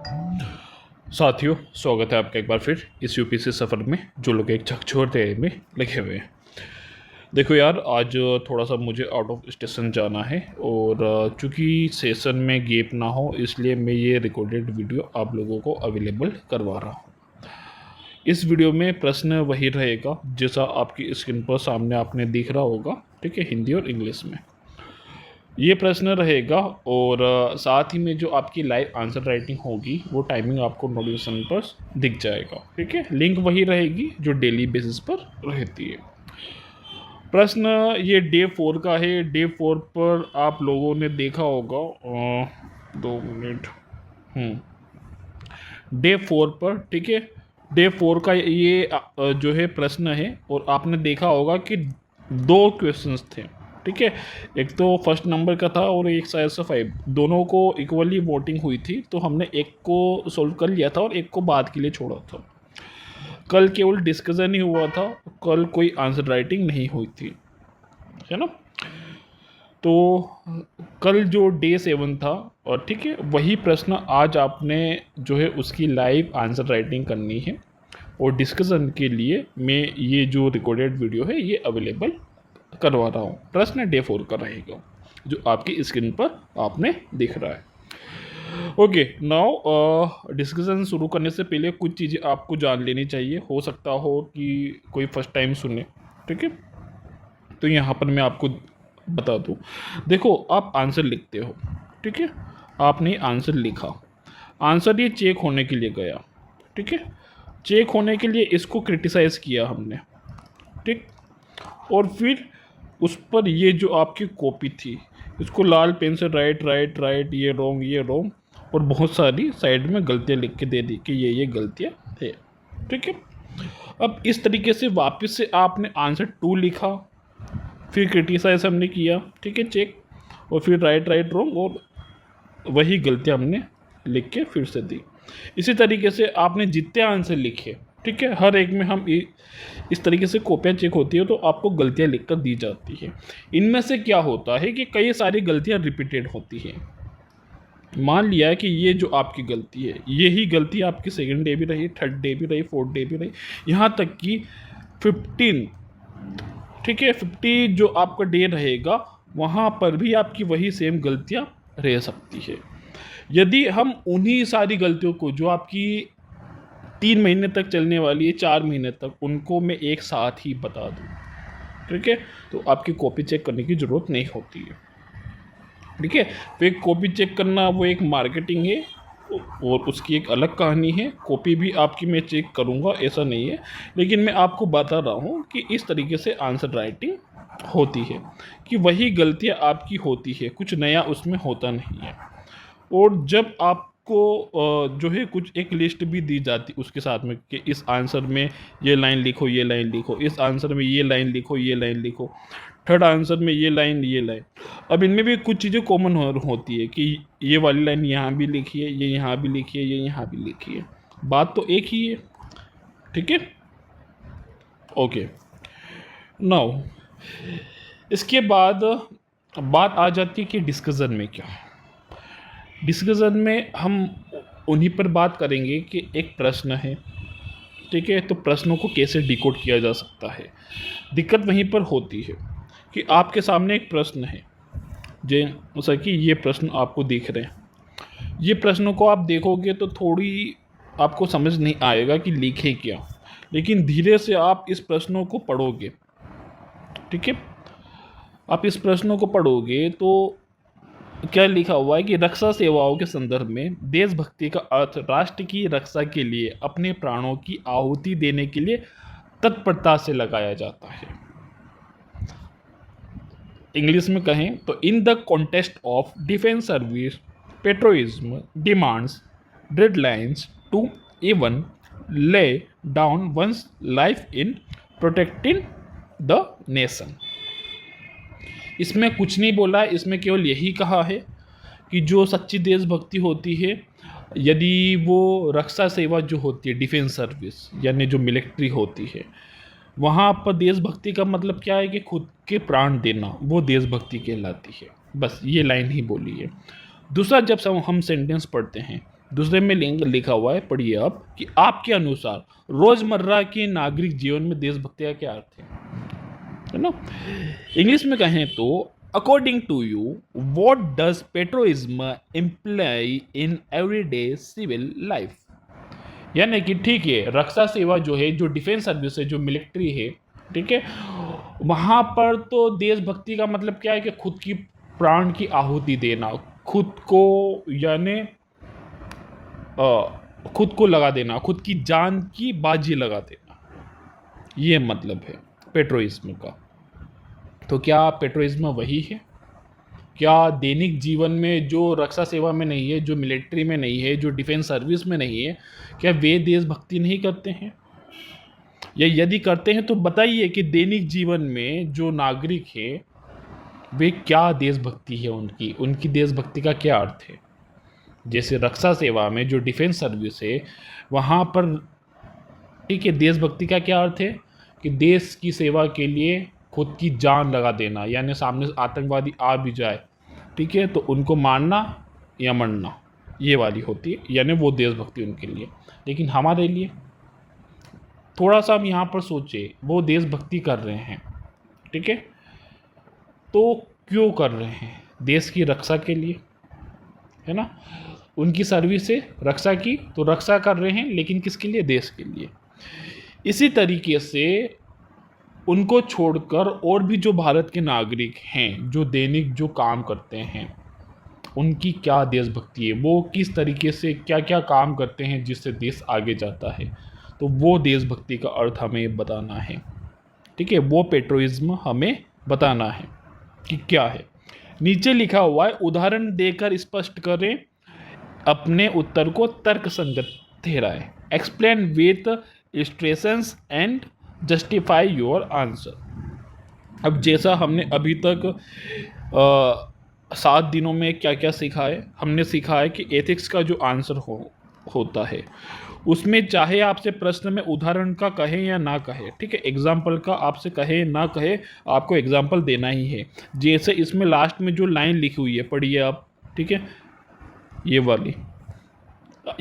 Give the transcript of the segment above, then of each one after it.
साथियों, स्वागत है आपका एक बार फिर इस यूपीसी सफ़र में जो लोग एक झकझोर तैयारी में लगे हुए हैं। देखो यार, आज थोड़ा सा मुझे आउट ऑफ स्टेशन जाना है और चूँकि सेशन में गैप ना हो इसलिए मैं ये रिकॉर्डेड वीडियो आप लोगों को अवेलेबल करवा रहा हूँ। इस वीडियो में प्रश्न वही रहेगा जैसा आपकी स्क्रीन पर सामने आपने दिख रहा होगा, ठीक है, हिंदी और इंग्लिश में ये प्रश्न रहेगा। और साथ ही में जो आपकी लाइव आंसर राइटिंग होगी वो टाइमिंग आपको नोटिफिकेशन पर दिख जाएगा, ठीक है। लिंक वही रहेगी जो डेली बेसिस पर रहती है। प्रश्न ये डे 4 का है। डे 4 पर आप लोगों ने देखा होगा 2 मिनट डे 4 पर, ठीक है, डे 4 का ये जो है प्रश्न है और आपने देखा होगा कि 2 क्वेश्चंस थे, ठीक है। एक तो फर्स्ट नंबर का था और एक शायद से 5, दोनों को इक्वली वोटिंग हुई थी तो हमने एक को सोल्व कर लिया था और एक को बाद के लिए छोड़ा था। कल केवल डिस्कशन ही हुआ था, कल कोई आंसर राइटिंग नहीं हुई थी, है ना। तो कल जो डे 7 था और ठीक है, वही प्रश्न आज आपने जो है उसकी लाइव आंसर राइटिंग करनी है और डिस्कशन के लिए मैं ये जो रिकॉर्डेड वीडियो है ये अवेलेबल करवा रहा हूँ। प्रश्न डे 4 का रहेगा जो आपकी स्क्रीन पर आपने दिख रहा है। ओके, नाउ डिस्कशन शुरू करने से पहले कुछ चीज़ें आपको जान लेनी चाहिए। हो सकता हो कि कोई फर्स्ट टाइम सुने, ठीक है, तो यहाँ पर मैं आपको बता दूँ। देखो, आप आंसर लिखते हो, ठीक है, आपने आंसर लिखा, आंसर ये चेक होने के लिए गया, ठीक है, चेक होने के लिए इसको क्रिटिसाइज़ किया हमने, ठीक, और फिर उस पर ये जो आपकी कॉपी थी इसको लाल पेन से राइट राइट राइट, ये रोंग और बहुत सारी साइड में गलतियाँ लिख के दे दी कि ये गलतियाँ है, ठीक है। अब इस तरीके से वापस से आपने आंसर 2 लिखा, फिर क्रिटिसाइज हमने किया, ठीक है, चेक, और फिर राइट राइट रोंग और वही गलतियाँ हमने लिख के फिर से दी। इसी तरीके से आपने जितने आंसर लिखे, ठीक है, हर एक में हम इस तरीके से कॉपियाँ चेक होती है तो आपको गलतियाँ लिख कर दी जाती है। इनमें से क्या होता है कि कई सारी गलतियाँ रिपीटेड होती हैं। मान लिया है कि ये जो आपकी गलती है यही गलती आपकी सेकंड डे भी रही, थर्ड डे भी रही, फोर्थ डे भी रही, यहाँ तक कि 15, ठीक है, 50 जो आपका डे रहेगा वहाँ पर भी आपकी वही सेम गलतियाँ रह सकती है। यदि हम उन्हीं सारी गलतियों को जो आपकी 3 महीने तक चलने वाली है, 4 महीने तक, उनको मैं एक साथ ही बता दूँ, ठीक है, तो आपकी कॉपी चेक करने की ज़रूरत नहीं होती है, ठीक है। तो एक कॉपी चेक करना वो एक मार्केटिंग है और उसकी एक अलग कहानी है। कॉपी भी आपकी मैं चेक करूँगा, ऐसा नहीं है, लेकिन मैं आपको बता रहा हूँ कि इस तरीके से आंसर राइटिंग होती है कि वही गलतियाँ आपकी होती है, कुछ नया उसमें होता नहीं है। और जब आपको जो है कुछ एक लिस्ट भी दी जाती उसके साथ में कि इस आंसर में ये लाइन लिखो, ये लाइन लिखो, इस आंसर में ये लाइन लिखो, ये लाइन लिखो, थर्ड आंसर में ये लाइन, ये लाइन। अब इनमें भी कुछ चीज़ें कॉमन होती है कि ये वाली लाइन यहाँ भी लिखी है, ये यहाँ भी लिखी है, ये यहाँ भी लिखी है, बात तो एक ही है, ठीक है। ओके, नाउ इसके बाद बात आ जाती है कि डिस्कशन में क्या। डिस्कशन में हम उन्हीं पर बात करेंगे कि एक प्रश्न है, ठीक है, तो प्रश्नों को कैसे डिकोड किया जा सकता है। दिक्कत वहीं पर होती है कि आपके सामने एक प्रश्न है, जैसा कि ये प्रश्न आपको दिख रहे हैं। ये प्रश्नों को आप देखोगे तो थोड़ी आपको समझ नहीं आएगा कि लिखे क्या, लेकिन धीरे से आप इस प्रश्नों को पढ़ोगे, ठीक है, आप इस प्रश्नों को पढ़ोगे तो क्या लिखा हुआ है कि रक्षा सेवाओं के संदर्भ में देशभक्ति का अर्थ राष्ट्र की रक्षा के लिए अपने प्राणों की आहुति देने के लिए तत्परता से लगाया जाता है। इंग्लिश में कहें तो in the context of defence service patriotism demands deadlines to even lay down one's life in protecting the nation. इसमें कुछ नहीं बोला, इसमें केवल यही कहा है कि जो सच्ची देशभक्ति होती है, यदि वो रक्षा सेवा जो होती है, डिफेंस सर्विस यानी जो मिलिट्री होती है, वहाँ पर देशभक्ति का मतलब क्या है कि खुद के प्राण देना, वो देशभक्ति कहलाती है। बस ये लाइन ही बोली है। दूसरा, जब हम सेंटेंस पढ़ते हैं दूसरे में लिंक लिखा हुआ है, पढ़िए आप, कि आपके अनुसार रोजमर्रा के नागरिक जीवन में देशभक्ति का क्या अर्थ है ना। इंग्लिश में कहें तो according to you what does patriotism imply in everyday civil life. यानी कि ठीक है, रक्षा सेवा जो है, जो डिफेंस सर्विस है, जो मिलिट्री है, ठीक है, वहाँ पर तो देशभक्ति का मतलब क्या है कि खुद की प्राण की आहुति देना, खुद को यानी खुद को लगा देना, खुद की जान की बाजी लगा देना, ये मतलब है पेट्रोइज्म का। तो क्या पेट्रोइज्म वही है? क्या दैनिक जीवन में जो रक्षा सेवा में नहीं है, जो मिलिट्री में नहीं है, जो डिफेंस सर्विस में नहीं है, क्या वे देशभक्ति नहीं करते हैं? या यदि करते हैं तो बताइए कि दैनिक जीवन में जो नागरिक है वे क्या देशभक्ति है उनकी, उनकी देशभक्ति का क्या अर्थ है? जैसे रक्षा सेवा में जो डिफेंस सर्विस है वहाँ पर, ठीक है, देशभक्ति का क्या अर्थ है कि देश की सेवा के लिए खुद की जान लगा देना, यानी सामने से आतंकवादी आ भी जाए, ठीक है, तो उनको मारना या मरना, ये वाली होती है, यानी वो देशभक्ति उनके लिए। लेकिन हमारे लिए थोड़ा सा हम यहाँ पर सोचे, वो देशभक्ति कर रहे हैं, ठीक है, तो क्यों कर रहे हैं? देश की रक्षा के लिए, है ना। उनकी सर्विस से रक्षा की, तो रक्षा कर रहे हैं, लेकिन किसके लिए? देश के लिए। इसी तरीके से उनको छोड़कर और भी जो भारत के नागरिक हैं, जो दैनिक जो काम करते हैं, उनकी क्या देशभक्ति है, वो किस तरीके से क्या क्या काम करते हैं जिससे देश आगे जाता है, तो वो देशभक्ति का अर्थ हमें बताना है, ठीक है, वो पेट्रोइज्म हमें बताना है कि क्या है। नीचे लिखा हुआ है, उदाहरण देकर स्पष्ट करें, अपने उत्तर को तर्कसंगत ठहराएं। Explain with illustrations and justify your answer. अब जैसा हमने अभी तक 7 दिनों में क्या क्या सीखा है, हमने सीखा है कि एथिक्स का जो आंसर होता है उसमें चाहे आपसे प्रश्न में उदाहरण का कहे या ना कहे, ठीक है, एग्जाम्पल का आपसे कहे ना कहे, आपको एग्जाम्पल देना ही है। जैसे इसमें लास्ट में जो लाइन लिखी हुई है, पढ़िए आप, ठीक है, ये वाली,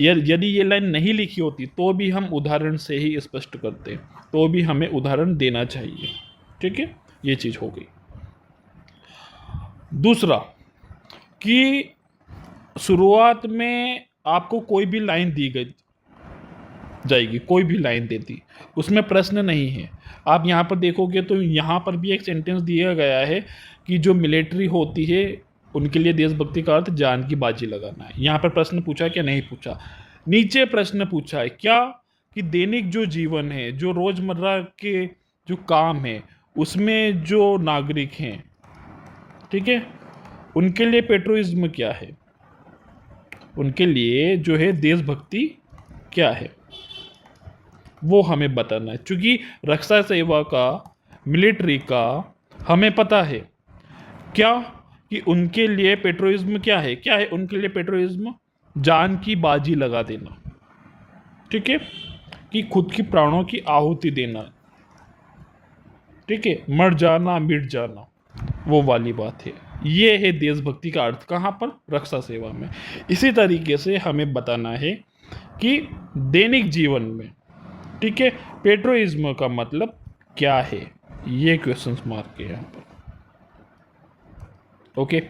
यदि ये लाइन नहीं लिखी होती तो भी हम उदाहरण से ही स्पष्ट करते, तो भी हमें उदाहरण देना चाहिए, ठीक है, ये चीज़ हो गई। दूसरा कि शुरुआत में आपको कोई भी लाइन दी गई जाएगी, कोई भी लाइन देती, उसमें प्रश्न नहीं है। आप यहाँ पर देखोगे तो यहाँ पर भी एक सेंटेंस दिया गया है कि जो मिलिट्री होती है उनके लिए देशभक्ति का अर्थ जान की बाजी लगाना है। यहाँ पर प्रश्न पूछा क्या? नहीं पूछा। नीचे प्रश्न पूछा है क्या कि दैनिक जो जीवन है, जो रोजमर्रा के जो काम है, उसमें जो नागरिक हैं, ठीक है, उनके लिए पेट्रोइज्म क्या है, उनके लिए जो है देशभक्ति क्या है, वो हमें बताना है। क्योंकि रक्षा सेवा का, मिलिट्री का हमें पता है क्या कि उनके लिए पेट्रोइज्म क्या है, क्या है उनके लिए पेट्रोइज्म? जान की बाजी लगा देना, ठीक है, कि खुद की प्राणों की आहुति देना, ठीक है, मर जाना, मिट जाना, वो वाली बात है। ये है देशभक्ति का अर्थ, कहाँ पर? रक्षा सेवा में। इसी तरीके से हमें बताना है कि दैनिक जीवन में, ठीक है, पेट्रोइज्म का मतलब क्या है, ये क्वेश्चन मार्क है यहाँ पर। ओके,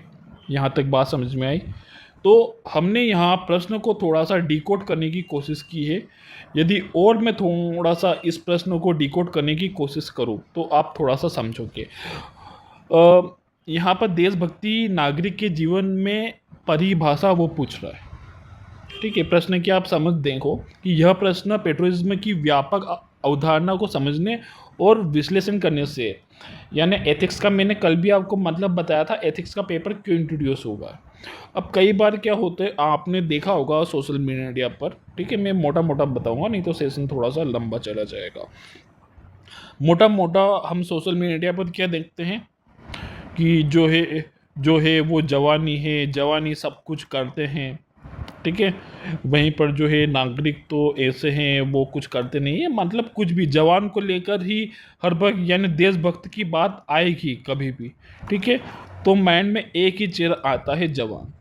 यहाँ तक बात समझ में आई? तो हमने यहाँ प्रश्न को थोड़ा सा डिकोड करने की कोशिश की है। यदि और मैं थोड़ा सा इस प्रश्न को डिकोड करने की कोशिश करूँ तो आप थोड़ा सा समझोगे। यहाँ पर देशभक्ति नागरिक के जीवन में परिभाषा वो पूछ रहा है, ठीक है। प्रश्न की आप समझ देखो कि यह प्रश्न पेट्रोइज्म की व्यापक अवधारणा को समझने और विश्लेषण करने से, यानी एथिक्स का मैंने कल भी आपको मतलब बताया था, एथिक्स का पेपर क्यों इंट्रोड्यूस होगा। अब कई बार क्या होता है, आपने देखा होगा सोशल मीडिया पर, ठीक है, मैं मोटा मोटा बताऊंगा, नहीं तो सेशन थोड़ा सा लंबा चला जाएगा। मोटा मोटा हम सोशल मीडिया पर क्या देखते हैं कि जो है वो जवानी है, जवानी सब कुछ करते हैं, ठीक है, वहीं पर जो है नागरिक तो ऐसे हैं, वो कुछ करते नहीं है, मतलब कुछ भी जवान को लेकर ही हर वक्त, यानी देशभक्त की बात आएगी कभी भी, ठीक है, तो माइंड में एक ही चेहरा आता है, जवान,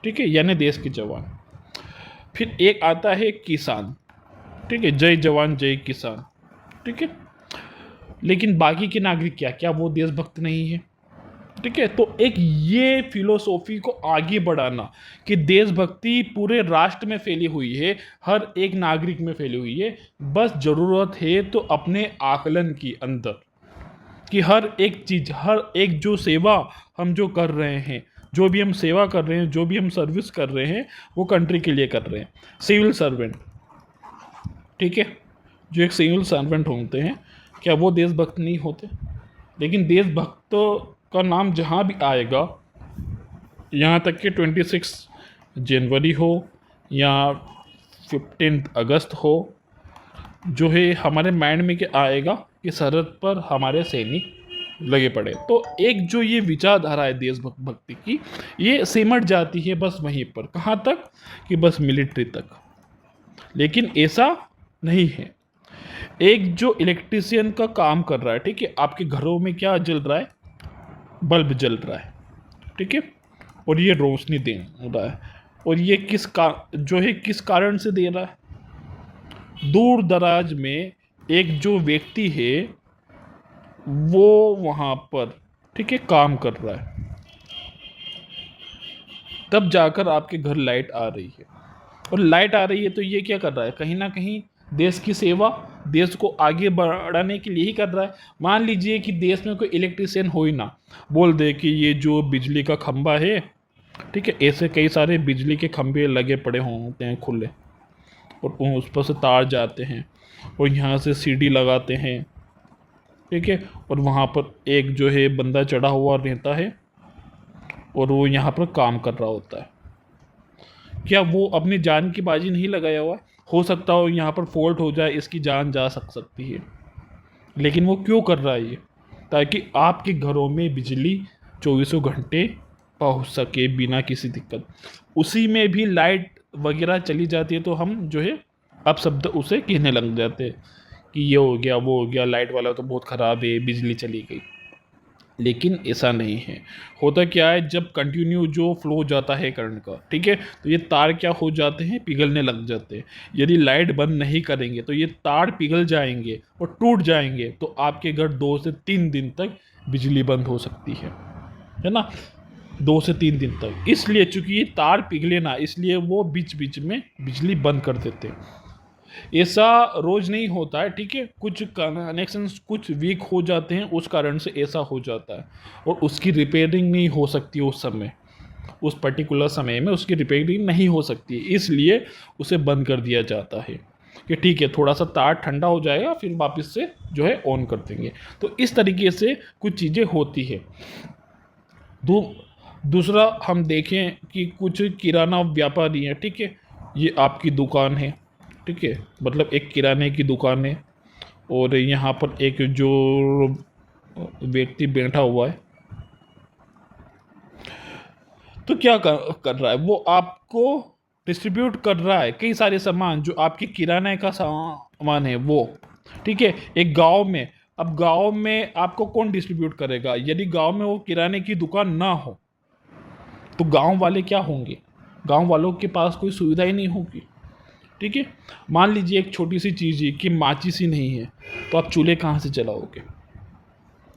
ठीक है, यानी देश के जवान। फिर एक आता है किसान, ठीक है, जय जवान जय किसान, ठीक है। लेकिन बाकी के नागरिक क्या क्या वो देशभक्त नहीं है, ठीक है। तो एक ये फिलोसॉफी को आगे बढ़ाना कि देशभक्ति पूरे राष्ट्र में फैली हुई है, हर एक नागरिक में फैली हुई है, बस जरूरत है तो अपने आकलन की अंदर कि हर एक चीज, हर एक जो सेवा हम जो कर रहे हैं, जो भी हम सेवा कर रहे हैं, जो भी हम सर्विस कर रहे हैं, वो कंट्री के लिए कर रहे हैं। सिविल सर्वेंट, ठीक है, जो एक सिविल सर्वेंट होते हैं, क्या वो देशभक्त नहीं होते? लेकिन देशभक्त का नाम जहाँ भी आएगा, यहाँ तक कि 26 जनवरी हो या 15 अगस्त हो, जो है हमारे माइंड में क्या आएगा कि सरहद पर हमारे सैनिक लगे पड़े। तो एक जो ये विचारधारा है देशभक्ति की, ये सिमट जाती है बस वहीं पर, कहाँ तक कि बस मिलिट्री तक। लेकिन ऐसा नहीं है। एक जो इलेक्ट्रिशियन का काम कर रहा है, ठीक है, आपके घरों में क्या जल रहा है? बल्ब जल रहा है, ठीक है, और ये रोशनी दे रहा है, और ये जो है किस कारण से दे रहा है? दूर दराज में एक जो व्यक्ति है वो वहाँ पर, ठीक है, काम कर रहा है, तब जाकर आपके घर लाइट आ रही है। और लाइट आ रही है तो ये क्या कर रहा है? कहीं ना कहीं देश की सेवा, देश को आगे बढ़ाने के लिए ही कर रहा है। मान लीजिए कि देश में कोई इलेक्ट्रिशियन हो ही ना, बोल दे कि ये जो बिजली का खंभा है, ठीक है, ऐसे कई सारे बिजली के खंभे लगे पड़े होते हैं खुले, और उस पर से तार जाते हैं और यहाँ से सीढ़ी लगाते हैं, ठीक है, और वहाँ पर एक जो है बंदा चढ़ा हुआ रहता है और वो यहाँ पर काम कर रहा होता है। क्या वो अपनी जान की बाजी नहीं लगाया हुआ? हो सकता हो यहाँ पर फॉल्ट हो जाए, इसकी जान जा सकती है, लेकिन वो क्यों कर रहा है ये? ताकि आपके घरों में बिजली 24 घंटे पहुँच सके बिना किसी दिक्कत। उसी में भी लाइट वगैरह चली जाती है तो हम जो है अपशब्द उसे कहने लग जाते हैं कि ये हो गया, वो हो गया, लाइट वाला तो बहुत ख़राब है, बिजली चली गई। लेकिन ऐसा नहीं है। होता क्या है, जब कंटिन्यू जो फ्लो हो जाता है करंट का, ठीक है, तो ये तार क्या हो जाते हैं? पिघलने लग जाते हैं। यदि लाइट बंद नहीं करेंगे तो ये तार पिघल जाएंगे और टूट जाएंगे, तो आपके घर 2 से 3 दिन तक बिजली बंद हो सकती है ना, 2 से 3 दिन तक। इसलिए चूंकि ये तार पिघले ना, इसलिए वो बीच बीच में बिजली बंद कर देते हैं। ऐसा रोज नहीं होता है, ठीक है, कुछ कनेक्शंस कुछ वीक हो जाते हैं, उस कारण से ऐसा हो जाता है, और उसकी रिपेयरिंग नहीं हो सकती उस समय, उस पर्टिकुलर समय में उसकी रिपेयरिंग नहीं हो सकती, इसलिए उसे बंद कर दिया जाता है कि ठीक है, थोड़ा सा तार ठंडा हो जाएगा, फिर वापस से जो है ऑन कर देंगे। तो इस तरीके से कुछ चीज़ें होती है। दूसरा हम देखें कि कुछ किराना व्यापारी हैं, ठीक है, ये आपकी दुकान है, ठीक है, मतलब एक किराने की दुकान है, और यहाँ पर एक जो व्यक्ति बैठा हुआ है, तो क्या कर रहा है? वो आपको डिस्ट्रीब्यूट कर रहा है कई सारे सामान, जो आपके किराने का सामान है वो, ठीक है, एक गांव में। अब गांव में आपको कौन डिस्ट्रीब्यूट करेगा? यदि गांव में वो किराने की दुकान ना हो तो गांव वाले क्या होंगे? गांव वालों के पास कोई सुविधा ही नहीं होगी, ठीक है। मान लीजिए एक छोटी सी चीज़ है कि माचिस ही नहीं है, तो आप चूल्हे कहाँ से जलाओगे?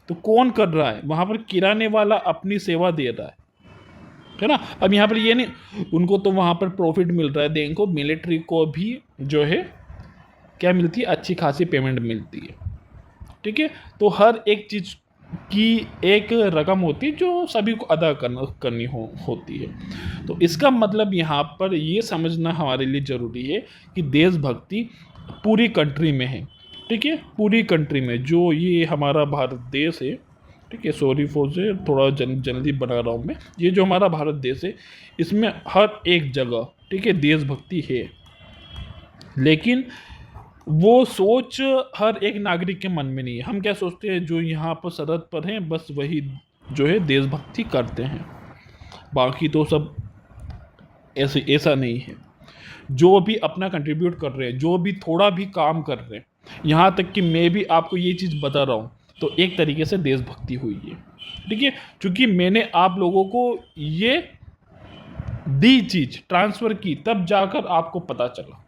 तो कौन कर रहा है? वहाँ पर किराने वाला अपनी सेवा दे रहा है ना। अब यहाँ पर ये नहीं, उनको तो वहाँ पर प्रॉफिट मिल रहा है, देखो मिलिट्री को भी जो है क्या मिलती है? अच्छी खासी पेमेंट मिलती है, ठीक है। तो हर एक चीज़ की एक रकम होती है जो सभी को अदा करनी होती है। तो इसका मतलब यहाँ पर ये समझना हमारे लिए ज़रूरी है कि देशभक्ति पूरी कंट्री में है, ठीक है, पूरी कंट्री में। जो ये हमारा भारत देश है, ठीक है, सॉरी फॉर से थोड़ा जल्दी बना रहा हूँ मैं, ये जो हमारा भारत देश है, इसमें हर एक जगह, ठीक है, देशभक्ति है। लेकिन वो सोच हर एक नागरिक के मन में नहीं है। हम क्या सोचते हैं, जो यहाँ पर सरहद पर हैं बस वही जो है देशभक्ति करते हैं, बाकी तो सब ऐसा नहीं है। जो भी अपना कंट्रीब्यूट कर रहे हैं, जो भी थोड़ा भी काम कर रहे हैं, यहाँ तक कि मैं भी आपको ये चीज़ बता रहा हूँ, तो एक तरीके से देशभक्ति हुई है, ठीक है। क्योंकि मैंने आप लोगों को ये दी चीज ट्रांसफर की, तब जाकर आपको पता चला।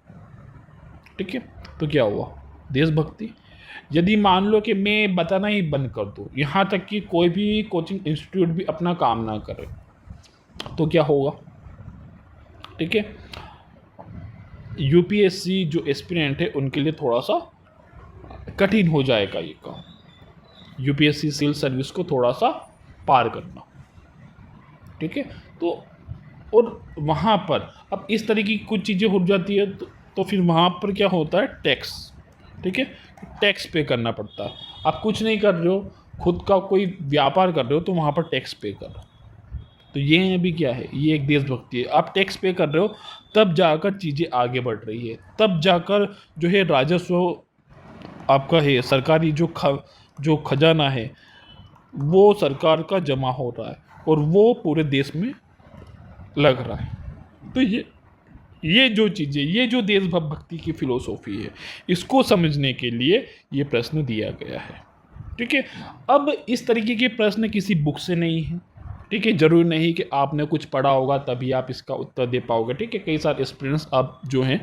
ठीक है, तो क्या हुआ? देशभक्ति। यदि मान लो कि मैं बताना ही बंद कर दूं, यहाँ तक कि कोई भी कोचिंग इंस्टीट्यूट भी अपना काम ना करे, तो क्या होगा? ठीक है, यूपीएससी जो एस्पिरेंट है उनके लिए थोड़ा सा कठिन हो जाएगा ये काम, यूपीएससी सिविल सर्विस को थोड़ा सा पार करना। ठीक है, तो और वहाँ पर अब इस तरीके की कुछ चीज़ें हो जाती है, तो फिर वहाँ पर क्या होता है? टैक्स। ठीक है, टैक्स पे करना पड़ता है। आप कुछ नहीं कर रहे हो, खुद का कोई व्यापार कर रहे हो, तो वहाँ पर टैक्स पे कर रहे हो। तो ये अभी क्या है? ये एक देशभक्ति है। आप टैक्स पे कर रहे हो, तब जाकर चीज़ें आगे बढ़ रही है, तब जाकर जो है राजस्व आपका है, सरकारी जो खजाना है वो सरकार का जमा हो रहा है और वो पूरे देश में लग रहा है। तो ये जो चीज़ें, ये जो देशभक्ति की फिलोसॉफी है, इसको समझने के लिए ये प्रश्न दिया गया है। ठीक है, अब इस तरीके के प्रश्न किसी बुक से नहीं है। ठीक है, जरूरी नहीं कि आपने कुछ पढ़ा होगा तभी आप इसका उत्तर दे पाओगे। ठीक है, कई सारे एक्सपीरियंस आप जो हैं,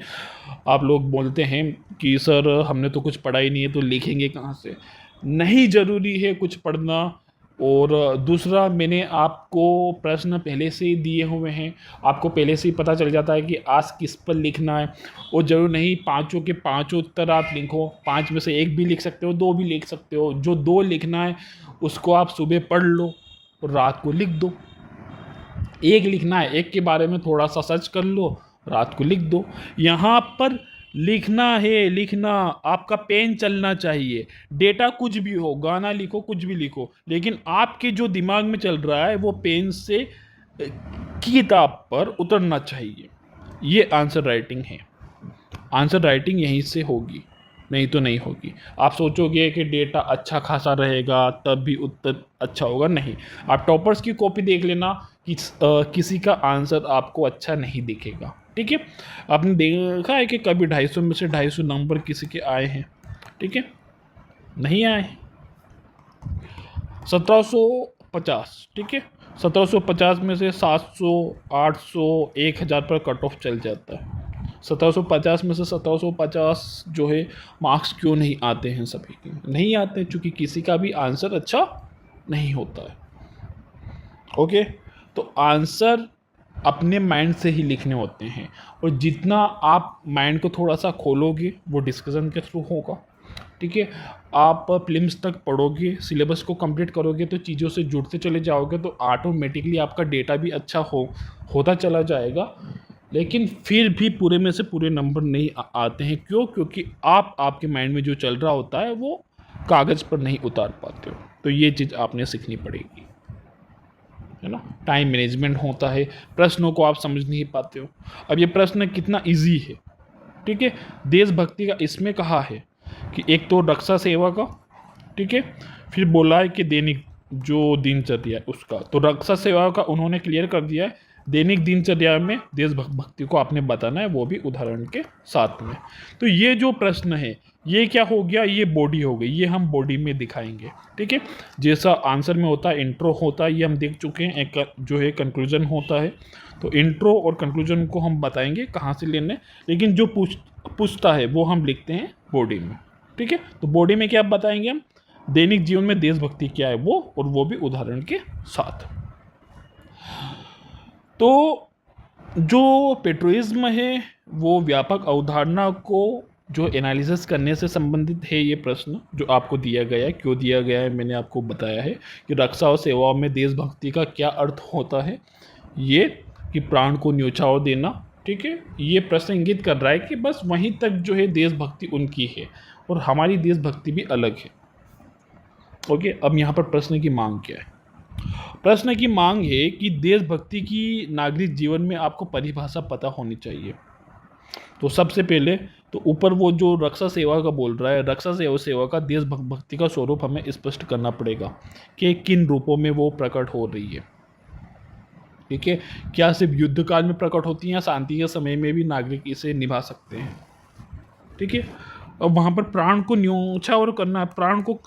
आप लोग बोलते हैं कि सर हमने तो कुछ पढ़ा ही नहीं है तो लिखेंगे कहाँ से। नहीं जरूरी है कुछ पढ़ना। और दूसरा, मैंने आपको प्रश्न पहले से ही दिए हुए हैं, आपको पहले से ही पता चल जाता है कि आज किस पर लिखना है। और जरूर नहीं पाँचों के पाँचों उत्तर आप लिखो, 5 में से 1 भी लिख सकते हो, 2 भी लिख सकते हो। जो 2 लिखना है उसको आप सुबह पढ़ लो और रात को लिख दो। 1 लिखना है, 1 के बारे में थोड़ा सा सर्च कर लो, रात को लिख दो। यहाँ पर लिखना है, लिखना, आपका पेन चलना चाहिए। डेटा कुछ भी हो, गाना लिखो, कुछ भी लिखो, लेकिन आपके जो दिमाग में चल रहा है वो पेन से किताब पर उतरना चाहिए। ये आंसर राइटिंग है। आंसर राइटिंग यहीं से होगी, नहीं तो नहीं होगी। आप सोचोगे कि डेटा अच्छा खासा रहेगा तब भी उत्तर अच्छा होगा, नहीं। आप टॉपर्स की कॉपी देख लेना कि किसी का आंसर आपको अच्छा नहीं दिखेगा। ठीक है, आपने देखा है कि कभी 250 में से 250 नंबर किसी के आए हैं? ठीक है, नहीं आए। 1750, ठीक है, 1750 में से 700, 800, 1000 पर कट ऑफ चल जाता है। 1750 में से 1750 जो है मार्क्स क्यों नहीं आते हैं? सभी के नहीं आते, चूँकि किसी का भी आंसर अच्छा नहीं होता है। ओके, तो आंसर अपने माइंड से ही लिखने होते हैं, और जितना आप माइंड को थोड़ा सा खोलोगे वो डिस्कशन के थ्रू होगा। ठीक है, आप प्रीलिम्स तक पढ़ोगे, सिलेबस को कंप्लीट करोगे, तो चीज़ों से जुड़ते चले जाओगे, तो ऑटोमेटिकली आपका डेटा भी अच्छा होता चला जाएगा। लेकिन फिर भी पूरे में से पूरे नंबर नहीं आते हैं। क्यों? क्योंकि आप आपके माइंड में जो चल रहा होता है वो कागज़ पर नहीं उतार पाते हो। तो ये चीज़ आपने सीखनी पड़ेगी, है ना। टाइम मैनेजमेंट होता है, प्रश्नों को आप समझ नहीं पाते हो। अब ये प्रश्न कितना इजी है। ठीक है, देशभक्ति का इसमें कहा है कि एक तो रक्षा सेवा का, ठीक है, फिर बोला है कि दैनिक जो दिनचर्या है उसका, तो रक्षा सेवा का उन्होंने क्लियर कर दिया है। दैनिक दिनचर्या में देशभक्ति को आपने बताना है, वो भी उदाहरण के साथ में। तो ये जो प्रश्न है ये क्या हो गया? ये बॉडी हो गई, ये हम बॉडी में दिखाएंगे। ठीक है, जैसा आंसर में होता है, इंट्रो होता है, ये हम देख चुके हैं। एक जो है कंक्लूजन होता है, तो इंट्रो और कंक्लूजन को हम बताएंगे कहाँ से लेने, लेकिन जो पूछता है वो हम लिखते हैं बॉडी में। ठीक है, तो बॉडी में क्या बताएंगे हम? दैनिक जीवन में देशभक्ति क्या है वो, और वो भी उदाहरण के साथ। तो जो पेट्रोइज्म है वो व्यापक अवधारणा को जो एनालिसिस करने से संबंधित है। ये प्रश्न जो आपको दिया गया है, क्यों दिया गया है, मैंने आपको बताया है कि रक्षा और सेवाओं में देशभक्ति का क्या अर्थ होता है। ये कि प्राण को न्योछावर देना। ठीक है, ये प्रश्न इंगित कर रहा है कि बस वहीं तक जो है देशभक्ति उनकी है और हमारी देशभक्ति भी अलग है। ओके, अब यहाँ पर प्रश्न की मांग क्या है? प्रश्न की मांग है कि देशभक्ति की नागरिक जीवन में आपको परिभाषा पता होनी चाहिए। तो सबसे पहले तो ऊपर वो जो रक्षा सेवा का बोल रहा है, रक्षा सेवा का देशभक्ति का स्वरूप हमें स्पष्ट करना पड़ेगा कि किन रूपों में वो प्रकट हो रही है। ठीक है, क्या सिर्फ युद्ध काल में प्रकट होती है या शांति के समय में भी नागरिक इसे निभा सकते हैं? ठीक है, अब वहाँ पर प्राण को न्योछावर करना, प्राण को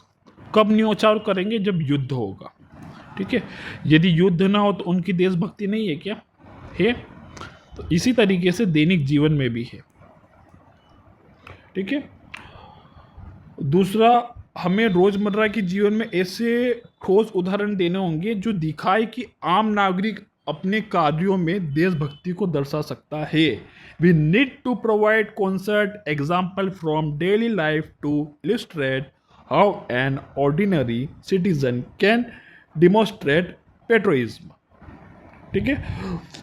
कब न्योछावर करेंगे? जब युद्ध होगा। ठीक है, यदि युद्ध ना हो तो उनकी देशभक्ति नहीं है क्या? है। तो इसी तरीके से दैनिक जीवन में भी है। ठीक है। दूसरा, हमें रोजमर्रा के जीवन में ऐसे ठोस उदाहरण देने होंगे जो दिखाए कि आम नागरिक अपने कार्यों में देशभक्ति को दर्शा सकता है। We need to provide concrete example from daily life to illustrate how an ordinary citizen can demonstrate patriotism. ठीक है।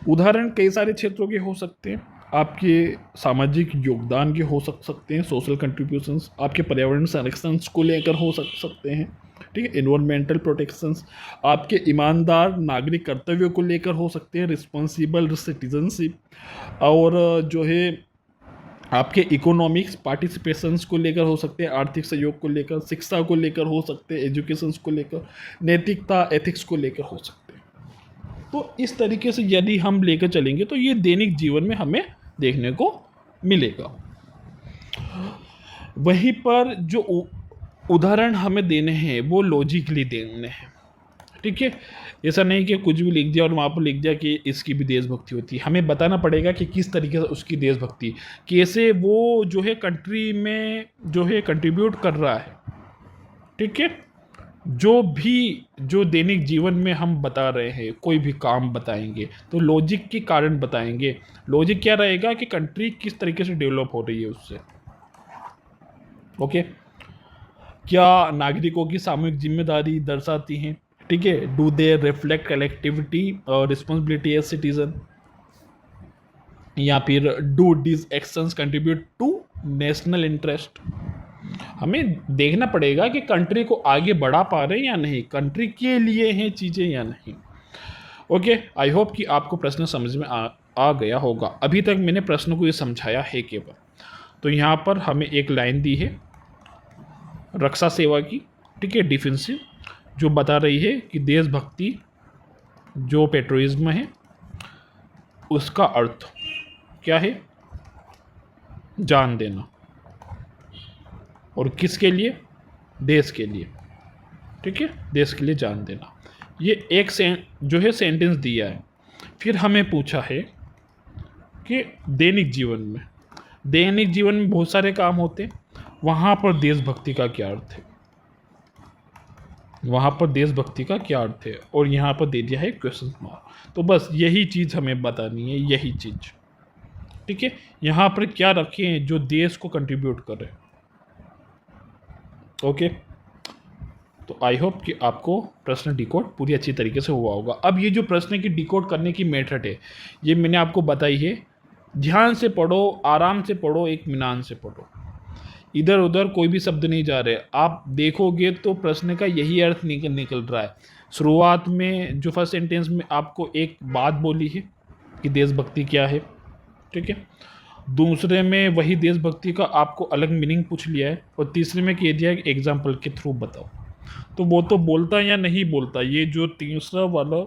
उदाहरण कई सारे क्षेत्रों के हो सकते हैं। आपके सामाजिक योगदान के हो सकते हैं, सोशल कंट्रीब्यूशंस, आपके पर्यावरण संरक्षण को लेकर हो सकते हैं। ठीक है, एनवायरमेंटल प्रोटेक्शंस, आपके ईमानदार नागरिक कर्तव्यों को लेकर हो सकते हैं, रिस्पॉन्सिबल सिटीजनशिप, और जो है आपके इकोनॉमिक्स पार्टिसिपेशंस को लेकर हो सकते हैं, आर्थिक सहयोग को लेकर, शिक्षा को लेकर हो सकते हैं, एजुकेशंस को लेकर, नैतिकता एथिक्स को लेकर हो सकते हैं। तो इस तरीके से यदि हम लेकर चलेंगे तो ये दैनिक जीवन में हमें देखने को मिलेगा। वहीं पर जो उदाहरण हमें देने हैं वो लॉजिकली देने हैं। ठीक है, ऐसा नहीं कि कुछ भी लिख दिया और वहाँ पर लिख दिया कि इसकी भी देशभक्ति होती है। हमें बताना पड़ेगा कि किस तरीके से उसकी देशभक्ति, कैसे वो जो है कंट्री में जो है कंट्रीब्यूट कर रहा है। ठीक है, जो दैनिक जीवन में हम बता रहे हैं, कोई भी काम बताएंगे तो लॉजिक के कारण बताएंगे। लॉजिक क्या रहेगा कि कंट्री किस तरीके से डेवलप हो रही है उससे। ओके, क्या नागरिकों की सामूहिक जिम्मेदारी दर्शाती हैं। ठीक है, डू दे रिफ्लेक्ट कलेक्टिविटी और रिस्पॉन्सिबिलिटी एज सिटीजन, या फिर do this actions contribute to national interest. हमें देखना पड़ेगा कि कंट्री को आगे बढ़ा पा रहे हैं या नहीं, कंट्री के लिए हैं चीज़ें या नहीं। ओके, आई होप कि आपको प्रश्न समझ में आ गया होगा। अभी तक मैंने प्रश्न को ये समझाया है केवल। तो यहाँ पर हमें एक लाइन दी है रक्षा सेवा की, ठीक है, डिफेंसिव, जो बता रही है कि देशभक्ति जो पेट्रोइज्म है उसका अर्थ क्या है, जान देना। और किसके लिए, देश के लिए। ठीक है, देश के लिए जान देना। ये एक जो है सेंटेंस दिया है। फिर हमें पूछा है कि दैनिक जीवन में बहुत सारे काम होते हैं, वहाँ पर देशभक्ति का क्या अर्थ है, वहाँ पर देशभक्ति का क्या अर्थ है, और यहाँ पर दे दिया है क्वेश्चन मार्क। तो बस यही चीज़ हमें बतानी है, यही चीज़। ठीक है, यहाँ पर क्या रखे हैं जो देश को कंट्रीब्यूट करे। ओके, तो आई होप कि आपको प्रश्न डिकोड पूरी अच्छी तरीके से हुआ होगा। अब ये जो प्रश्न की डिकोड करने की मेथड है ये मैंने आपको बताई है। ध्यान से पढ़ो, आराम से पढ़ो, एक मिनान से पढ़ो, इधर उधर कोई भी शब्द नहीं जा रहे। आप देखोगे तो प्रश्न का यही अर्थ निकल रहा है। शुरुआत में जो फर्स्ट सेंटेंस में आपको एक बात बोली है कि देशभक्ति क्या है, ठीक है, दूसरे में वही देशभक्ति का आपको अलग मीनिंग पूछ लिया है, और तीसरे में कह दिया है कि एग्जाम्पल के थ्रू बताओ। तो वो तो बोलता या नहीं बोलता, ये जो तीसरा वाला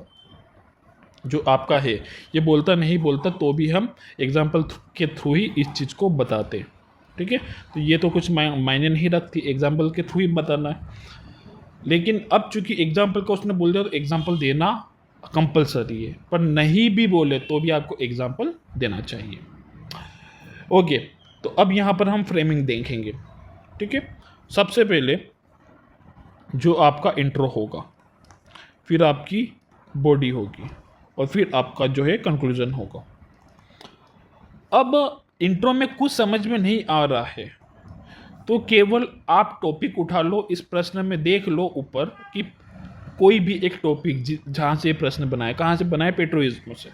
जो आपका है ये बोलता नहीं बोलता, तो भी हम एग्जाम्पल के थ्रू ही इस चीज़ को बताते हैं। ठीक है, तो ये तो कुछ मायने नहीं रखती, एग्जाम्पल के थ्रू ही बताना है। लेकिन अब चूंकि एग्जाम्पल का उसने बोल दिया तो एग्जाम्पल देना कंपलसरी है, पर नहीं भी बोले तो भी आपको एग्जाम्पल देना चाहिए। ओके, तो अब यहाँ पर हम फ्रेमिंग देखेंगे। ठीक है, सबसे पहले जो आपका इंट्रो होगा, फिर आपकी बॉडी होगी, और फिर आपका जो है कंक्लूजन होगा। अब इंट्रो में कुछ समझ में नहीं आ रहा है तो केवल आप टॉपिक उठा लो, इस प्रश्न में देख लो ऊपर कि कोई भी एक टॉपिक जहाँ से प्रश्न बनाए, कहाँ से बनाए, पेट्रोइज्म से।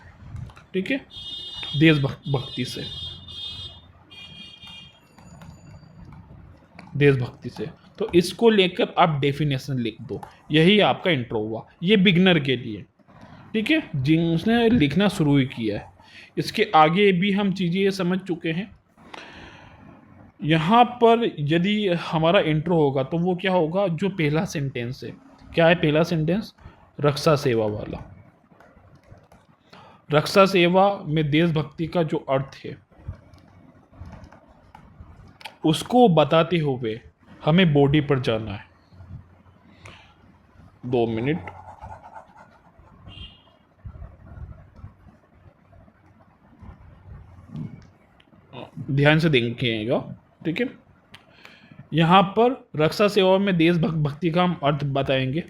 ठीक है, देशभक्ति से, देशभक्ति से। तो इसको लेकर आप डेफिनेशन लिख दो, यही आपका इंट्रो हुआ। ये बिगनर के लिए, ठीक है, जिसने लिखना शुरू ही किया है। इसके आगे भी हम चीज़ें समझ चुके हैं। यहाँ पर यदि हमारा इंट्रो होगा तो वो क्या होगा, जो पहला सेंटेंस है, क्या है पहला सेंटेंस, रक्षा सेवा वाला। रक्षा सेवा में देशभक्ति का जो अर्थ है उसको बताते हुए हमें बॉडी पर जाना है। 2 मिनट। ध्यान से देखिएगा, ठीक है। यहाँ पर रक्षा सेवा में देशभक्ति का हम अर्थ बताएंगे,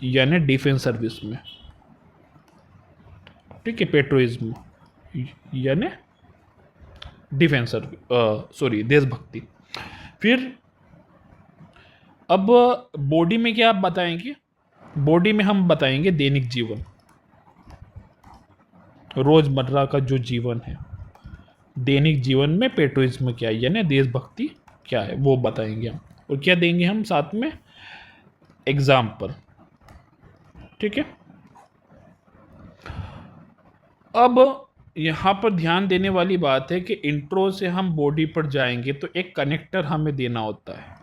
यानी डिफेंस सर्विस में, ठीक है। पेट्रोइज्म यानी डिफेंस सर्विस, सॉरी देशभक्ति। फिर अब बॉडी में क्या आप बताएंगे? बॉडी में हम बताएंगे दैनिक जीवन, रोजमर्रा का जो जीवन है, दैनिक जीवन में पेट्रोइज्म क्या है यानी देशभक्ति क्या है वो बताएंगे हम। और क्या देंगे हम साथ में? एग्जाम्पल, ठीक है। अब यहाँ पर ध्यान देने वाली बात है कि इंट्रो से हम बॉडी पर जाएंगे तो एक कनेक्टर हमें देना होता है।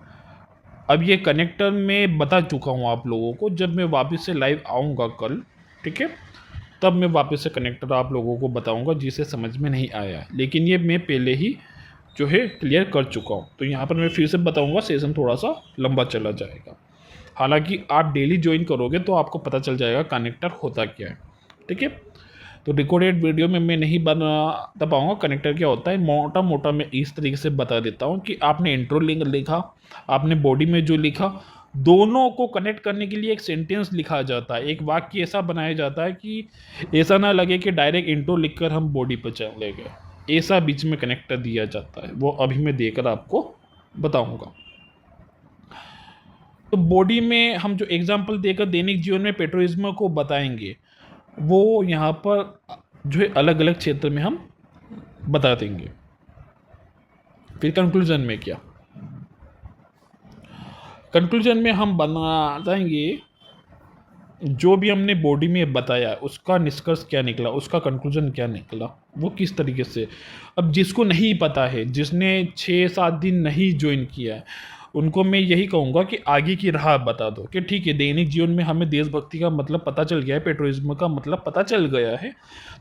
अब ये कनेक्टर मैं बता चुका हूँ आप लोगों को, जब मैं वापस से लाइव आऊँगा कल, ठीक है, तब मैं वापस से कनेक्टर आप लोगों को बताऊँगा जिसे समझ में नहीं आया, लेकिन ये मैं पहले ही जो है क्लियर कर चुका हूँ। तो यहाँ पर मैं फिर से बताऊँगा, सेशन थोड़ा सा लंबा चला जाएगा। हालांकि आप डेली ज्वाइन करोगे तो आपको पता चल जाएगा कनेक्टर होता क्या है, ठीक है। तो रिकॉर्डेड वीडियो में मैं नहीं बता पाऊँगा कनेक्टर क्या होता है, मोटा मोटा मैं इस तरीके से बता देता हूँ कि आपने इंट्रो लिंक लिखा, आपने बॉडी में जो लिखा, दोनों को कनेक्ट करने के लिए एक सेंटेंस लिखा जाता है, एक वाक्य ऐसा बनाया जाता है कि ऐसा ना लगे कि डायरेक्ट इंट्रो लिखकर हम बॉडी पर चले गए, ऐसा बीच में कनेक्टर दिया जाता है, वो अभी मैं देकर आपको बताऊँगा। तो बॉडी में हम जो एग्जाम्पल देकर दैनिक जीवन में पेट्रोइज्म को बताएंगे, वो यहाँ पर जो है अलग अलग क्षेत्र में हम बता देंगे। फिर कंक्लूजन में क्या? कंक्लूजन में हम बताएंगे जो भी हमने बॉडी में बताया उसका निष्कर्ष क्या निकला, उसका कंक्लूजन क्या निकला, वो किस तरीके से। अब जिसको नहीं पता है, जिसने 6-7 दिन नहीं ज्वाइन किया है, उनको मैं यही कहूँगा कि आगे की राह बता दो कि ठीक है, दैनिक जीवन में हमें देशभक्ति का मतलब पता चल गया है, पेट्रोइज्म का मतलब पता चल गया है,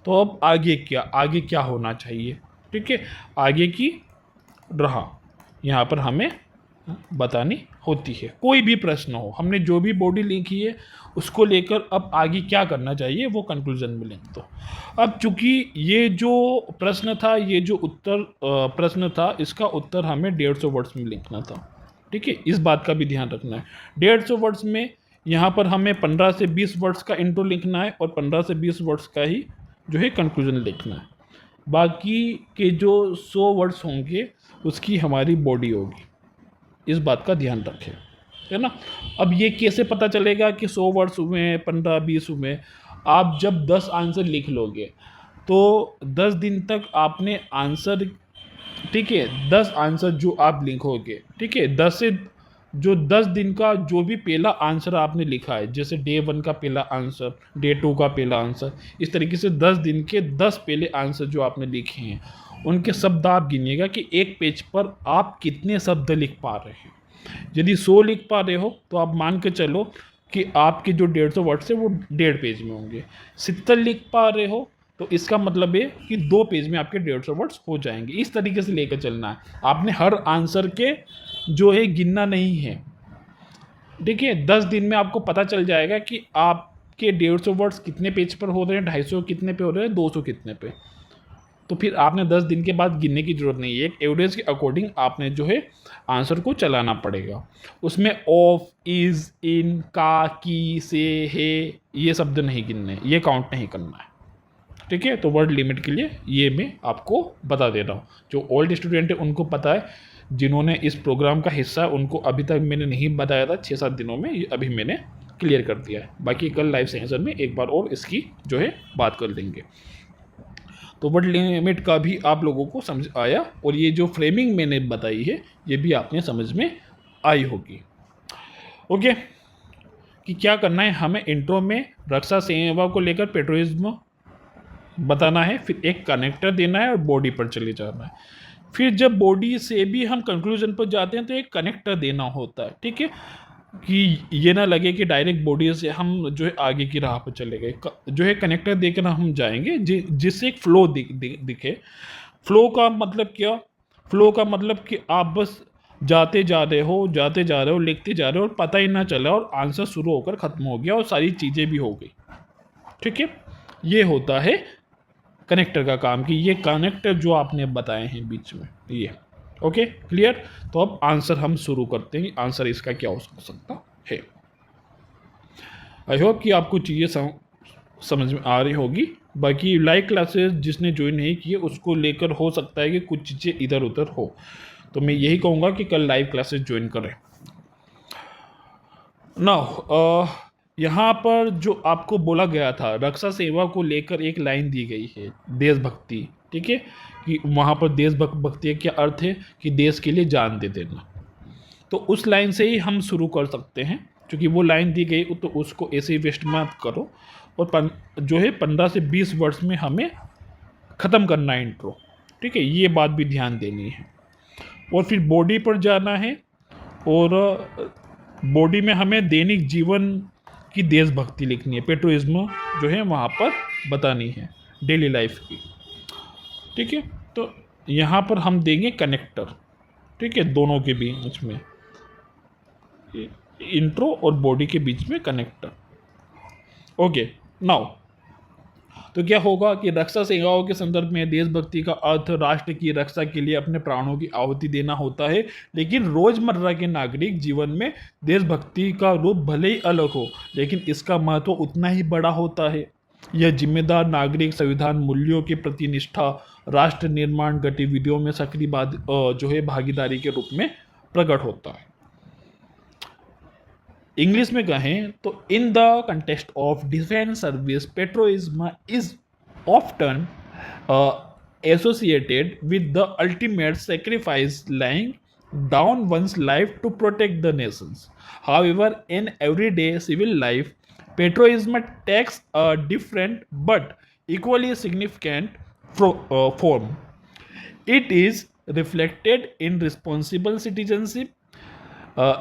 तो अब आगे क्या होना चाहिए, ठीक है। आगे की राह यहाँ पर हमें बतानी होती है। कोई भी प्रश्न हो, हमने जो भी बॉडी लिखी है उसको लेकर अब आगे क्या करना चाहिए वो कंक्लूजन में लिख दो। अब चूंकि ये जो प्रश्न था, ये जो उत्तर प्रश्न था, इसका उत्तर हमें 150 वर्ड्स में लिखना था, ठीक है। इस बात का भी ध्यान रखना है, 150 वर्ड्स में यहाँ पर हमें 15 से 20 वर्ड्स का इंट्रो लिखना है और 15 से 20 वर्ड्स का ही जो है कंक्लूजन लिखना है। बाकी के जो 100 वर्ड्स होंगे उसकी हमारी बॉडी होगी, इस बात का ध्यान रखें, है ना। अब ये कैसे पता चलेगा कि 100 वर्ड्स हुए, 15-20 हुए? आप जब 10 आंसर लिख लोगे तो 10 दिन तक आपने आंसर, ठीक है, 10 आंसर जो आप लिखोगे, ठीक है, 10 दिन का जो भी पहला आंसर आपने लिखा है, जैसे डे 1 का पहला आंसर, डे 2 का पहला आंसर, इस तरीके से 10 दिन के 10 पहले आंसर जो आपने लिखे हैं उनके शब्द आप गिनिएगा कि एक पेज पर आप कितने शब्द लिख पा रहे हैं। यदि 100 लिख पा रहे हो तो आप मान के चलो कि आपके जो 150 वर्ड्स है वो 1.5 पेज में होंगे। 70 लिख पा रहे हो तो इसका मतलब है कि 2 पेज में आपके 150 वर्ड्स हो जाएंगे। इस तरीके से लेकर चलना है, आपने हर आंसर के जो है गिनना नहीं है। देखिए 10 दिन में आपको पता चल जाएगा कि आपके 150 वर्ड्स कितने पेज पर हो रहे हैं, 250 कितने पे हो रहे हैं, 200 कितने पे। तो फिर आपने 10 दिन के बाद गिनने की जरूरत नहीं है, एक एवरेज के अकॉर्डिंग आपने जो है आंसर को चलाना पड़ेगा। उसमें ऑफ, इज, इन, का, की, से, है, ये शब्द नहीं गिनने, ये काउंट नहीं करना है, ठीक है। तो वर्ड लिमिट के लिए ये मैं आपको बता दे रहा हूँ। जो ओल्ड स्टूडेंट है उनको पता है, जिन्होंने इस प्रोग्राम का हिस्सा उनको अभी तक मैंने नहीं बताया था 6-7 दिनों में, ये अभी मैंने क्लियर कर दिया है। बाकी कल लाइव सेशन में एक बार और इसकी जो है बात कर लेंगे। तो वर्ड लिमिट का भी आप लोगों को समझ आया, और ये जो फ्रेमिंग मैंने बताई है ये भी आपने समझ में आई होगी। ओके, कि क्या करना है हमें इंट्रो में रक्षा सेवा को लेकर पेट्रोइज्म बताना है, फिर एक कनेक्टर देना है और बॉडी पर चले जाना है। फिर जब बॉडी से भी हम कंक्लूजन पर जाते हैं तो एक कनेक्टर देना होता है, ठीक है, कि ये ना लगे कि डायरेक्ट बॉडी से हम जो है आगे की राह पर चले गए। जो है कनेक्टर देकर हम जाएंगे जिससे एक फ्लो दिखे। फ्लो का मतलब क्या? फ्लो का मतलब कि आप बस जाते जा रहे हो, लिखते जा रहे हो और पता ही ना चला और आंसर शुरू होकर ख़त्म हो गया और सारी चीज़ें भी हो गई, ठीक है। ये होता है कनेक्टर का काम, कि ये कनेक्टर जो आपने बताए हैं बीच में ये। Okay, clear. तो अब आंसर हम शुरू करते हैं, आंसर इसका क्या हो सकता है। आई होप कि आपको चीज़ें समझ में आ रही होगी। बाकी लाइव क्लासेस जिसने ज्वाइन नहीं किए उसको लेकर हो सकता है कि कुछ चीज़ें इधर उधर हो, तो मैं यही कहूँगा कि कल लाइव क्लासेस ज्वाइन करें। नाउ यहाँ पर जो आपको बोला गया था, रक्षा सेवा को लेकर एक लाइन दी गई है, देशभक्ति, ठीक है, कि वहाँ पर देशभक्ति का क्या अर्थ है कि देश के लिए जान दे देना। तो उस लाइन से ही हम शुरू कर सकते हैं, क्योंकि वो लाइन दी गई तो उसको ऐसे ही वेस्ट मत करो, और जो है 15 से 20 वर्ड्स में हमें ख़त्म करना है इंट्रो, ठीक है, ये बात भी ध्यान देनी है। और फिर बॉडी पर जाना है, और बॉडी में हमें दैनिक जीवन की देशभक्ति लिखनी है, पेट्रोइज्म जो है वहाँ पर बतानी है, डेली लाइफ की, ठीक है। तो यहाँ पर हम देंगे कनेक्टर, ठीक है, दोनों के बीच में, इंट्रो और बॉडी के बीच में कनेक्टर। ओके, नाउ तो क्या होगा कि रक्षा सेवाओं के संदर्भ में देशभक्ति का अर्थ राष्ट्र की रक्षा के लिए अपने प्राणों की आहुति देना होता है, लेकिन रोजमर्रा के नागरिक जीवन में देशभक्ति का रूप भले ही अलग हो, लेकिन इसका महत्व उतना ही बड़ा होता है। यह जिम्मेदार नागरिक संविधान मूल्यों के प्रति निष्ठा, राष्ट्र निर्माण गतिविधियों में सक्रिय जो है भागीदारी के रूप में प्रकट होता है। इंग्लिश में कहें तो in the context of defence service patriotism is often associated with the ultimate sacrifice laying down one's life to protect the nations. However, in everyday civil life, patriotism takes a different but equally significant form. It is reflected in responsible citizenship,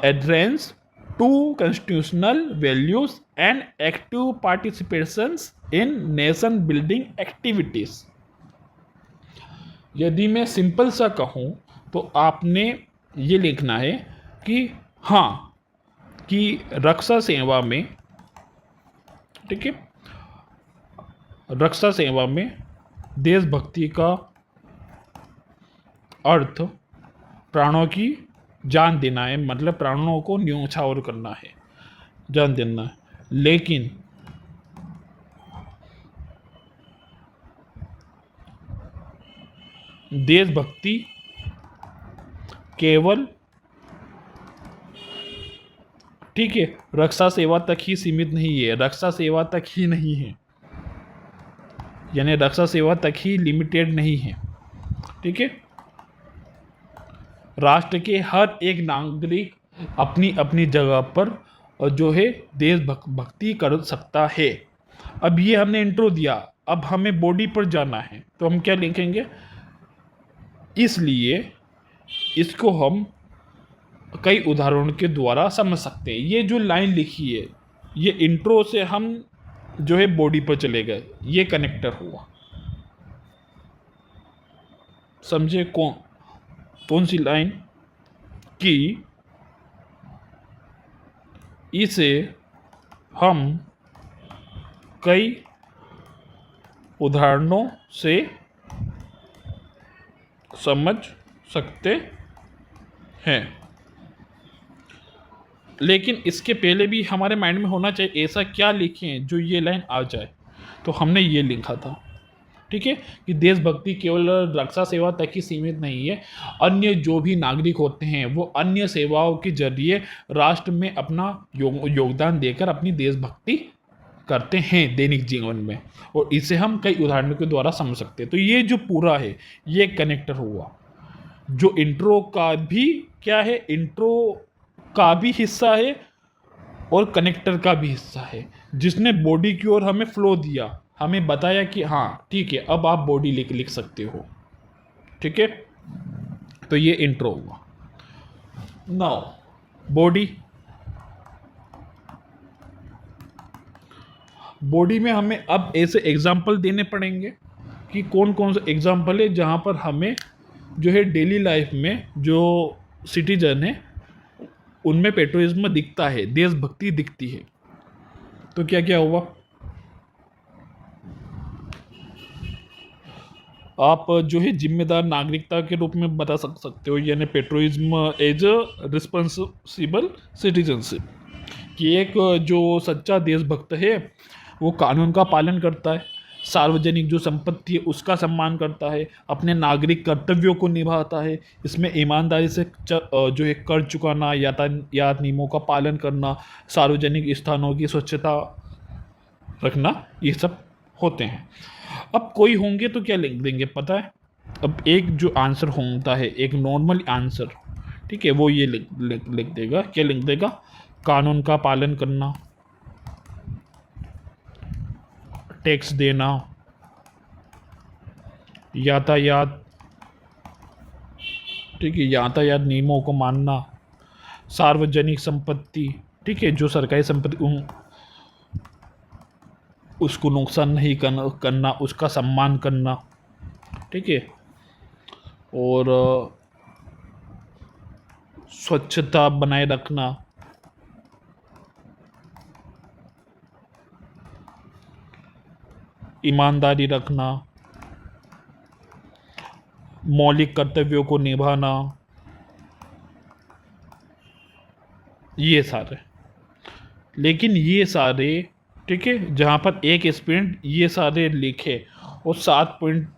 adherence to constitutional values, and active participations in nation building activities. यदि मैं simple सा कहूँ तो आपने ये लिखना है कि हाँ, कि रक्षा सेवा में, ठीक है, रक्षा सेवा में देशभक्ति का अर्थ प्राणों की जान देना है, मतलब प्राणों को न्यौछावर करना है, जान देना है, लेकिन देशभक्ति केवल, ठीक है, रक्षा सेवा तक ही सीमित नहीं है, रक्षा सेवा तक ही नहीं है, यानी रक्षा सेवा तक ही लिमिटेड नहीं है, ठीक है। राष्ट्र के हर एक नागरिक अपनी अपनी जगह पर जो है देशभक्ति कर सकता है। अब ये हमने इंट्रो दिया, अब हमें बॉडी पर जाना है, तो हम क्या लिखेंगे, इसलिए इसको हम कई उदाहरणों के द्वारा समझ सकते हैं। ये जो लाइन लिखी है, ये इंट्रो से हम जो है बॉडी पर चले गए, ये कनेक्टर हुआ, समझे कौन सी लाइन, कि इसे हम कई उदाहरणों से समझ सकते हैं। लेकिन इसके पहले भी हमारे माइंड में होना चाहिए ऐसा क्या लिखें जो ये लाइन आ जाए, तो हमने ये लिखा था, ठीक है, कि देशभक्ति केवल रक्षा सेवा तक ही सीमित नहीं है, अन्य जो भी नागरिक होते हैं वो अन्य सेवाओं के जरिए राष्ट्र में अपना योगदान देकर अपनी देशभक्ति करते हैं दैनिक जीवन में, और इसे हम कई उदाहरणों के द्वारा समझ सकते हैं। तो ये जो पूरा है ये कनेक्टर हुआ, जो इंट्रो का भी क्या है, इंट्रो का भी हिस्सा है और कनेक्टर का भी हिस्सा है, जिसने बॉडी की ओर हमें फ्लो दिया, हमें बताया कि हाँ ठीक है अब आप बॉडी लिख सकते हो, ठीक है। तो ये इंट्रो हुआ। नाउ बॉडी में हमें अब ऐसे एग्जाम्पल देने पड़ेंगे कि कौन कौन से एग्जाम्पल है जहाँ पर हमें जो है डेली लाइफ में जो सिटीजन है उनमें पेट्रोइज्म दिखता है, देशभक्ति दिखती है। तो क्या क्या हुआ, आप जो है जिम्मेदार नागरिकता के रूप में बता सकते हो, यानी पेट्रोइज्म एज अ रिस्पॉन्सिबल सिटीजनशिप, कि एक जो सच्चा देशभक्त है वो कानून का पालन करता है, सार्वजनिक जो संपत्ति है उसका सम्मान करता है, अपने नागरिक कर्तव्यों को निभाता है, इसमें ईमानदारी से जो है कर चुकाना, यातायात नियमों का पालन करना, सार्वजनिक स्थानों की स्वच्छता रखना, ये सब होते हैं। अब कोई होंगे तो क्या लिख देंगे पता है? अब एक जो आंसर होता है, एक नॉर्मल आंसर, ठीक है, वो ये लिख देगा, क्या लिख देगा? कानून का पालन करना, टैक्स देना, यातायात, ठीक है, यातायात नियमों को मानना, सार्वजनिक संपत्ति, ठीक है, जो सरकारी संपत्ति उसको नुकसान नहीं करना, उसका सम्मान करना, ठीक है, और स्वच्छता बनाए रखना, ईमानदारी रखना, मौलिक कर्तव्यों को निभाना, ये सारे। लेकिन ये सारे, ठीक है, जहाँ पर एक स्टूडेंट ये सारे लिखे और 7 पॉइंट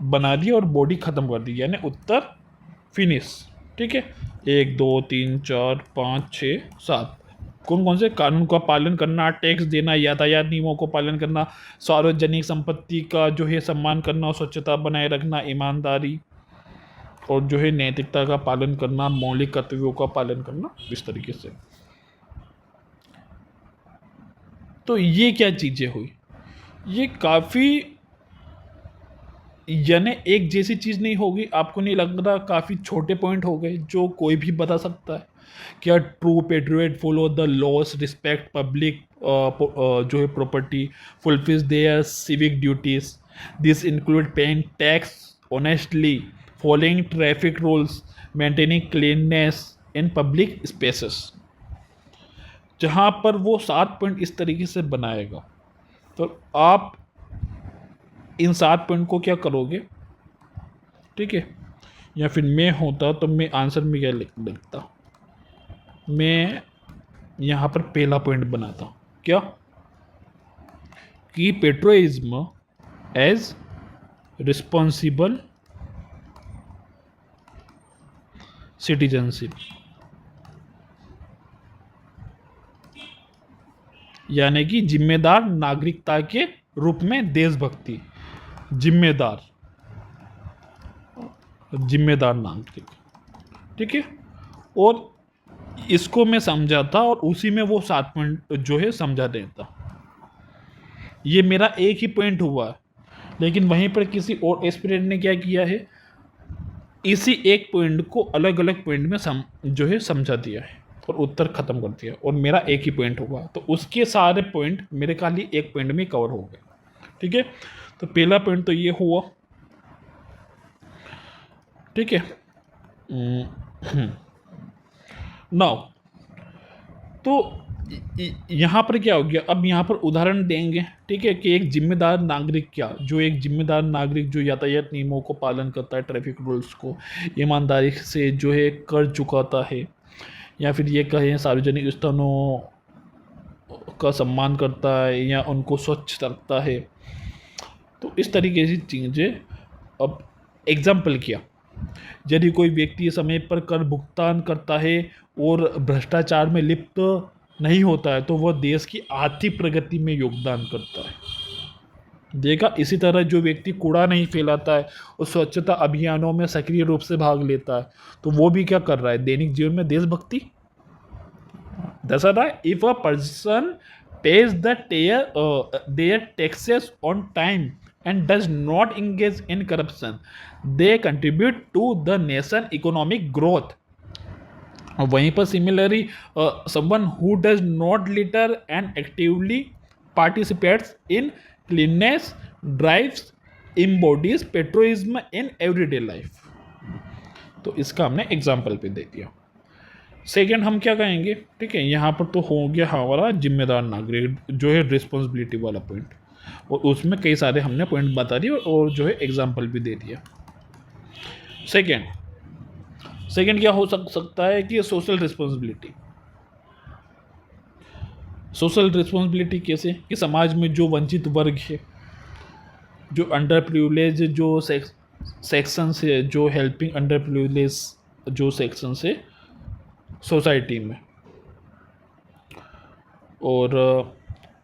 बना दिए और बॉडी ख़त्म कर दी, यानी उत्तर फिनिश, ठीक है। 1 2 3 4 5 6 7 कौन कौन से? कानून का पालन करना, टैक्स देना, यातायात नियमों को पालन करना, सार्वजनिक संपत्ति का जो है सम्मान करना, स्वच्छता बनाए रखना, ईमानदारी और जो है नैतिकता का पालन करना, मौलिक कर्तव्यों का पालन करना, इस तरीके से। तो ये क्या चीज़ें हुई? ये काफ़ी, यानी एक जैसी चीज़ नहीं होगी, आपको नहीं लग रहा? काफ़ी छोटे पॉइंट हो गए जो कोई भी बता सकता है। क्या true patriot follow the laws, respect public जो है property, fulfils their civic duties, this include paying tax honestly, following traffic rules, maintaining cleanness in public spaces. जहाँ पर वो 7 पॉइंट इस तरीके से बनाएगा, तो आप इन 7 पॉइंट को क्या करोगे, ठीक है? या फिर मैं होता तो मैं आंसर में क्या लिखता? मैं यहाँ पर पहला पॉइंट बनाता, क्या? कि पेट्रोइज्म एज रिस्पॉन्सिबल सिटीजनशिप, यानी कि जिम्मेदार नागरिकता के रूप में देशभक्ति, जिम्मेदार नागरिक, ठीक है। और इसको मैं समझाता और उसी में वो 7 पॉइंट जो है समझा देता। ये मेरा एक ही पॉइंट हुआ, लेकिन वहीं पर किसी और एस्पिरेंट ने क्या किया है, इसी एक पॉइंट को अलग अलग पॉइंट में जो है समझा दिया है और उत्तर खत्म कर दिया, और मेरा एक ही पॉइंट हुआ, तो उसके सारे पॉइंट मेरे खाली एक पॉइंट में कवर हो गए, ठीक है। तो पहला पॉइंट तो ये हुआ, ठीक है। नाउ तो यहाँ पर क्या हो गया, अब यहाँ पर उदाहरण देंगे, ठीक है, कि एक जिम्मेदार नागरिक क्या, जो एक जिम्मेदार नागरिक जो यातायात नियमों को पालन करता है, ट्रैफिक रूल्स को ईमानदारी से जो है कर चुकाता है, या फिर ये कहें सार्वजनिक स्थानों का सम्मान करता है या उनको स्वच्छ रखता है। तो इस तरीके से चीज़ें। अब एग्जाम्पल किया, यदि कोई व्यक्ति समय पर कर भुगतान करता है और भ्रष्टाचार में लिप्त नहीं होता है, तो वह देश की आर्थिक प्रगति में योगदान करता है। देखा, इसी तरह जो व्यक्ति कूड़ा नहीं फैलाता है और स्वच्छता अभियानों में सक्रिय रूप से भाग लेता है, तो वो भी क्या कर रहा है, दैनिक जीवन में देशभक्ति दर्शा रहा है। If a person pays their taxes on time and does not engage in corruption, they contribute to the nation economic growth. वहीं पर similarly someone who does not litter and actively participates in cleanliness drives embodies patriotism in everyday life. तो इसका हमने example पे दे दिया। Second हम क्या कहेंगे, ठीक है, यहाँ पर तो हो गया हमारा जिम्मेदार नागरिक जो है रिस्पॉन्सिबिलिटी वाला पॉइंट। और उसमें कई सारे हमने पॉइंट बता दिए और जो है एग्जाम्पल भी दे दिया। सेकेंड क्या हो सकता है कि सोशल रिस्पॉन्सिबिलिटी। सोशल रिस्पॉन्सिबिलिटी कैसे कि समाज में जो वंचित वर्ग है, जो अंडर प्रिविलेज जो सेक्शन है, जो हेल्पिंग अंडर प्रिविलेज जो सेक्शन है सोसाइटी में, और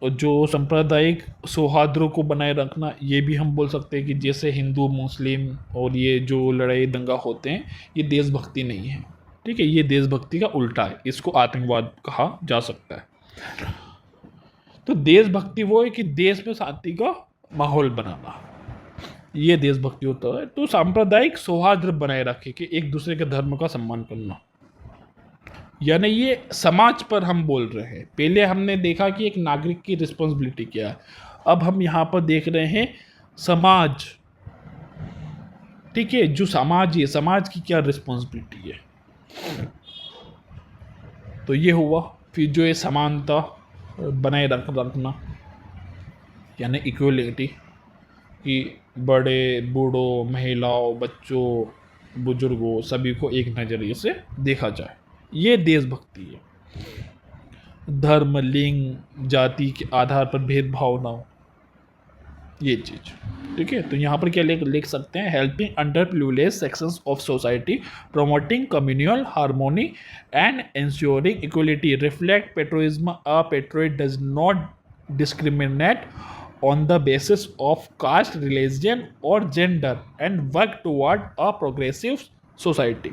जो सांप्रदायिक सौहार्द को बनाए रखना, ये भी हम बोल सकते हैं कि जैसे हिंदू मुस्लिम और ये जो लड़ाई दंगा होते हैं, ये देशभक्ति नहीं है। ठीक है, ये देशभक्ति का उल्टा है, इसको आतंकवाद कहा जा सकता है। तो देशभक्ति वो है कि देश में शांति का माहौल बनाना, ये देशभक्ति होता है। तो सांप्रदायिक सौहार्द बनाए रखे कि एक दूसरे के धर्म का सम्मान करना, यानी ये समाज पर हम बोल रहे हैं। पहले हमने देखा कि एक नागरिक की रिस्पॉन्सिबिलिटी क्या है, अब हम यहाँ पर देख रहे हैं समाज। ठीक है, जो समाज है, समाज की क्या रिस्पॉन्सिबिलिटी है। तो ये हुआ। फिर जो है समानता बनाए रखना, यानी इक्वलिटी, कि बड़े बूढ़ों महिलाओं बच्चों बुजुर्गों सभी को एक नज़रिए से देखा जाए, ये देशभक्ति है। धर्म लिंग जाति के आधार पर भेदभाव ना हो, ये चीज। ठीक है, तो यहाँ पर क्या लिख सकते हैं, helping under privilege sections of society, promoting communal harmony and ensuring equality, reflect patriotism. A patriot does not discriminate on the basis of caste, religion or gender and work toward a progressive society।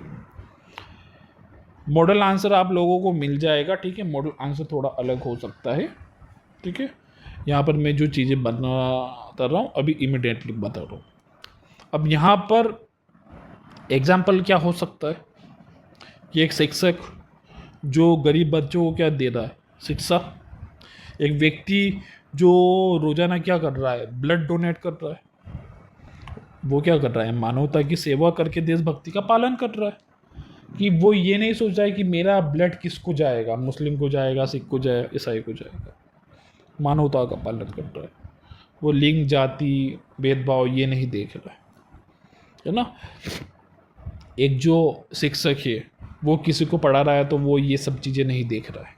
Model answer आप लोगों को मिल जाएगा। ठीक है, model answer थोड़ा अलग हो सकता है। ठीक है, यहाँ पर मैं जो चीज़ें बता रहा हूँ अभी इमिडिएटली बता रहा हूँ। अब यहाँ पर एग्जाम्पल क्या हो सकता है कि एक शिक्षक जो गरीब बच्चों को क्या दे रहा है, शिक्षा। एक व्यक्ति जो रोजाना क्या कर रहा है, ब्लड डोनेट कर रहा है, वो क्या कर रहा है, मानवता की सेवा करके देशभक्ति का पालन कर रहा है। कि वो ये नहीं सोच रहा है कि मेरा ब्लड किसको जाएगा, मुस्लिम को जाएगा, सिख को जाएगा, ईसाई को जाएगा, मानवता का पालन कर रहा है। वो लिंग जाति भेदभाव ये नहीं देख रहा है ना। एक जो शिक्षक है वो किसी को पढ़ा रहा है तो वो ये सब चीज़ें नहीं देख रहा है,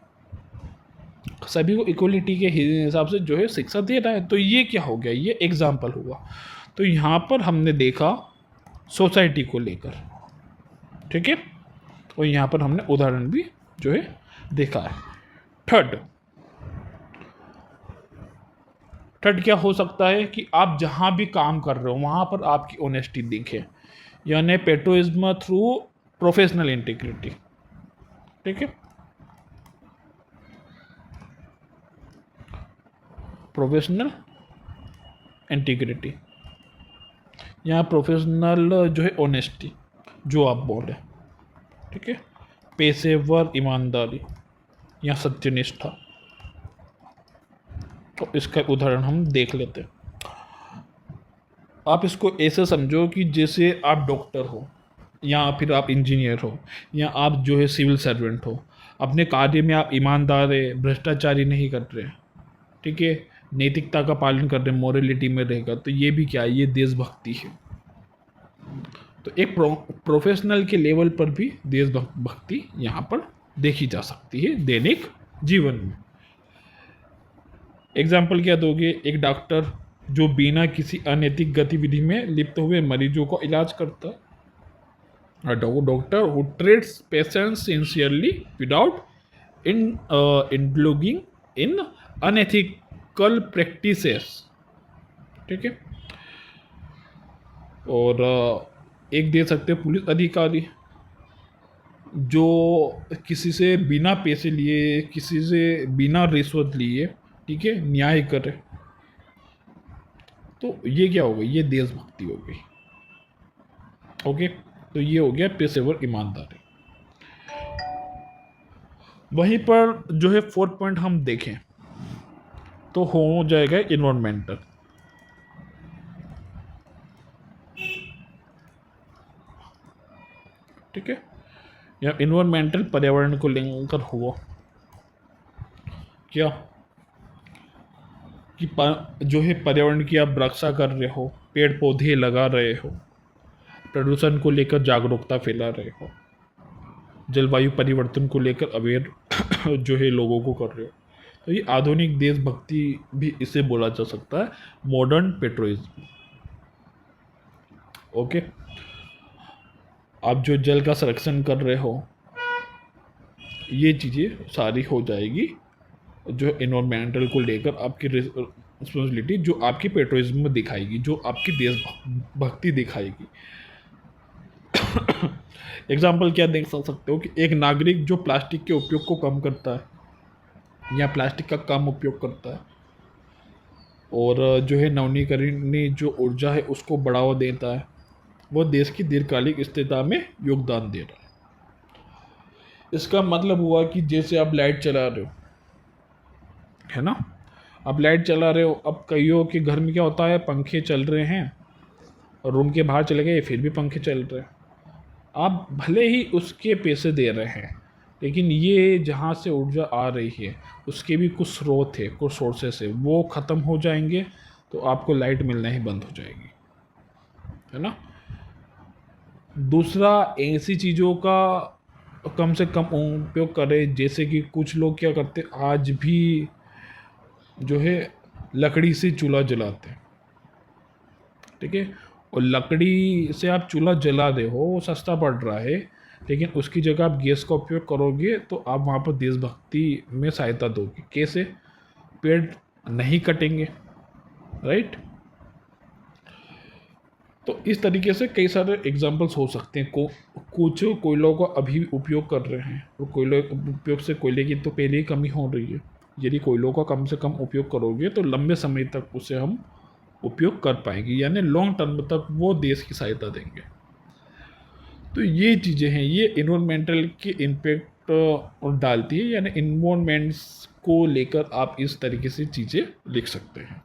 सभी को इक्वलिटी के हिसाब से जो है शिक्षा दे रहा है। तो ये क्या हो गया, ये एग्जाम्पल हुआ। तो यहाँ पर हमने देखा सोसाइटी को लेकर। ठीक है, और यहाँ पर हमने उदाहरण भी जो है देखा है। थर्ड क्या हो सकता है कि आप जहाँ भी काम कर रहे हो वहाँ पर आपकी ऑनेस्टी दिखे, यानी पेट्रोइज्म थ्रू प्रोफेशनल इंटीग्रिटी। ठीक है, प्रोफेशनल इंटीग्रिटी, यहाँ प्रोफेशनल जो है ऑनेस्टी जो आप बोले। ठीक है, पेशेवर ईमानदारी या सत्यनिष्ठा। तो इसका उदाहरण हम देख लेते हैं। आप इसको ऐसे समझो कि जैसे आप डॉक्टर हो या फिर आप इंजीनियर हो या आप जो है सिविल सर्वेंट हो, अपने कार्य में आप ईमानदार है, भ्रष्टाचारी नहीं कर रहे। ठीक है, नैतिकता का पालन कर रहे, मोरलिटी में रहेगा, तो ये भी क्या है, ये देशभक्ति है। तो एक प्रोफेशनल के लेवल पर भी देशभक्ति यहाँ पर देखी जा सकती है दैनिक जीवन में। एग्जाम्पल क्या दोगे, एक डॉक्टर जो बिना किसी अनैतिक गतिविधि में लिप्त हुए मरीजों का इलाज करता है। Doctor who treats patients sincerely without indulging in unethical practices. ठीक है, और एक दे सकते हैं पुलिस अधिकारी जो किसी से बिना पैसे लिए, किसी से बिना रिश्वत लिए, ठीक है, न्याय करे। तो ये क्या हो गई, ये देशभक्ति हो गई। ओके, तो ये हो गया पेशेवर ईमानदारी। वहीं पर जो है फोर्थ पॉइंट हम देखें तो हो जाएगा इन्वायरमेंटल। ठीक है, या इन्वायरमेंटल पर्यावरण को लेकर हुआ क्या कि जो है पर्यावरण की आप रक्षा कर रहे हो, पेड़ पौधे लगा रहे हो, प्रदूषण को लेकर जागरूकता फैला रहे हो, जलवायु परिवर्तन को लेकर अवेयर जो है लोगों को कर रहे हो। तो ये आधुनिक देशभक्ति भी इसे बोला जा सकता है, मॉडर्न पेट्रोइज्म। ओके, आप जो जल का संरक्षण कर रहे हो, ये चीज़ें सारी हो जाएगी जो एनवायरमेंटल को लेकर आपकी रिस्पॉन्सिबिलिटी, जो आपकी पेट्रोइज्म में दिखाएगी, जो आपकी देशभक्ति दिखाएगी। एग्जाम्पल क्या देख सकते हो कि एक नागरिक जो प्लास्टिक के उपयोग को कम करता है या प्लास्टिक का कम उपयोग करता है और जो है नवीनीकरणीय जो ऊर्जा है उसको बढ़ावा देता है, वो देश की दीर्घकालिक स्थिरता में योगदान दे रहा है। इसका मतलब हुआ कि जैसे आप लाइट चला रहे हो, है ना, आप लाइट चला रहे हो, अब कईयों के घर में क्या होता है, पंखे चल रहे हैं और रूम के बाहर चले गए फिर भी पंखे चल रहे हैं। आप भले ही उसके पैसे दे रहे हैं, लेकिन ये जहाँ से ऊर्जा आ रही है उसके भी कुछ स्रोत है, कुछ सोर्सेस है, वो ख़त्म हो जाएंगे तो आपको लाइट मिलना ही बंद हो जाएगी, है ना। दूसरा, ऐसी चीज़ों का कम से कम उपयोग करें, जैसे कि कुछ लोग क्या करते आज भी जो है लकड़ी से चूल्हा जलाते हैं, ठीक है, और लकड़ी से आप चूल्हा जला रहे हो, वो सस्ता पड़ रहा है, लेकिन उसकी जगह आप गैस का उपयोग करोगे तो आप वहाँ पर देशभक्ति में सहायता दोगे। कैसे? पेड़ नहीं कटेंगे, राइट। तो इस तरीके से कई सारे एग्जांपल्स हो सकते हैं। कुछ कोयलों का अभी उपयोग कर रहे हैं और कोयले उपयोग से कोयले की तो पहले ही कमी हो रही है। यदि कोयलों का कम से कम उपयोग करोगे तो लंबे समय तक उसे हम उपयोग कर पाएंगे, यानी लॉन्ग टर्म तक वो देश की सहायता देंगे। तो ये चीज़ें हैं, ये इन्वायरमेंटल के इम्पेक्ट और डालती है, यानी इन्वायरमेंट्स को लेकर आप इस तरीके से चीज़ें लिख सकते हैं।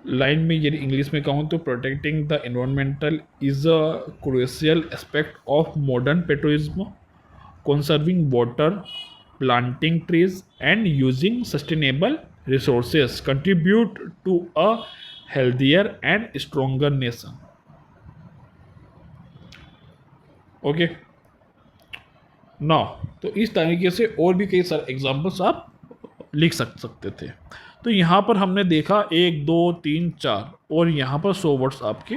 लाइन में यदि इंग्लिश में कहूँ तो protecting the environmental is a crucial aspect of modern patriotism, conserving water, planting trees, and using sustainable resources contribute to a healthier and stronger nation. Okay, now तो इस तरीके से और भी कई सारे एग्जांपल्स आप लिख सकते थे। तो यहाँ पर हमने देखा 1 2 3 4 और यहाँ पर 100 वर्ड्स आपके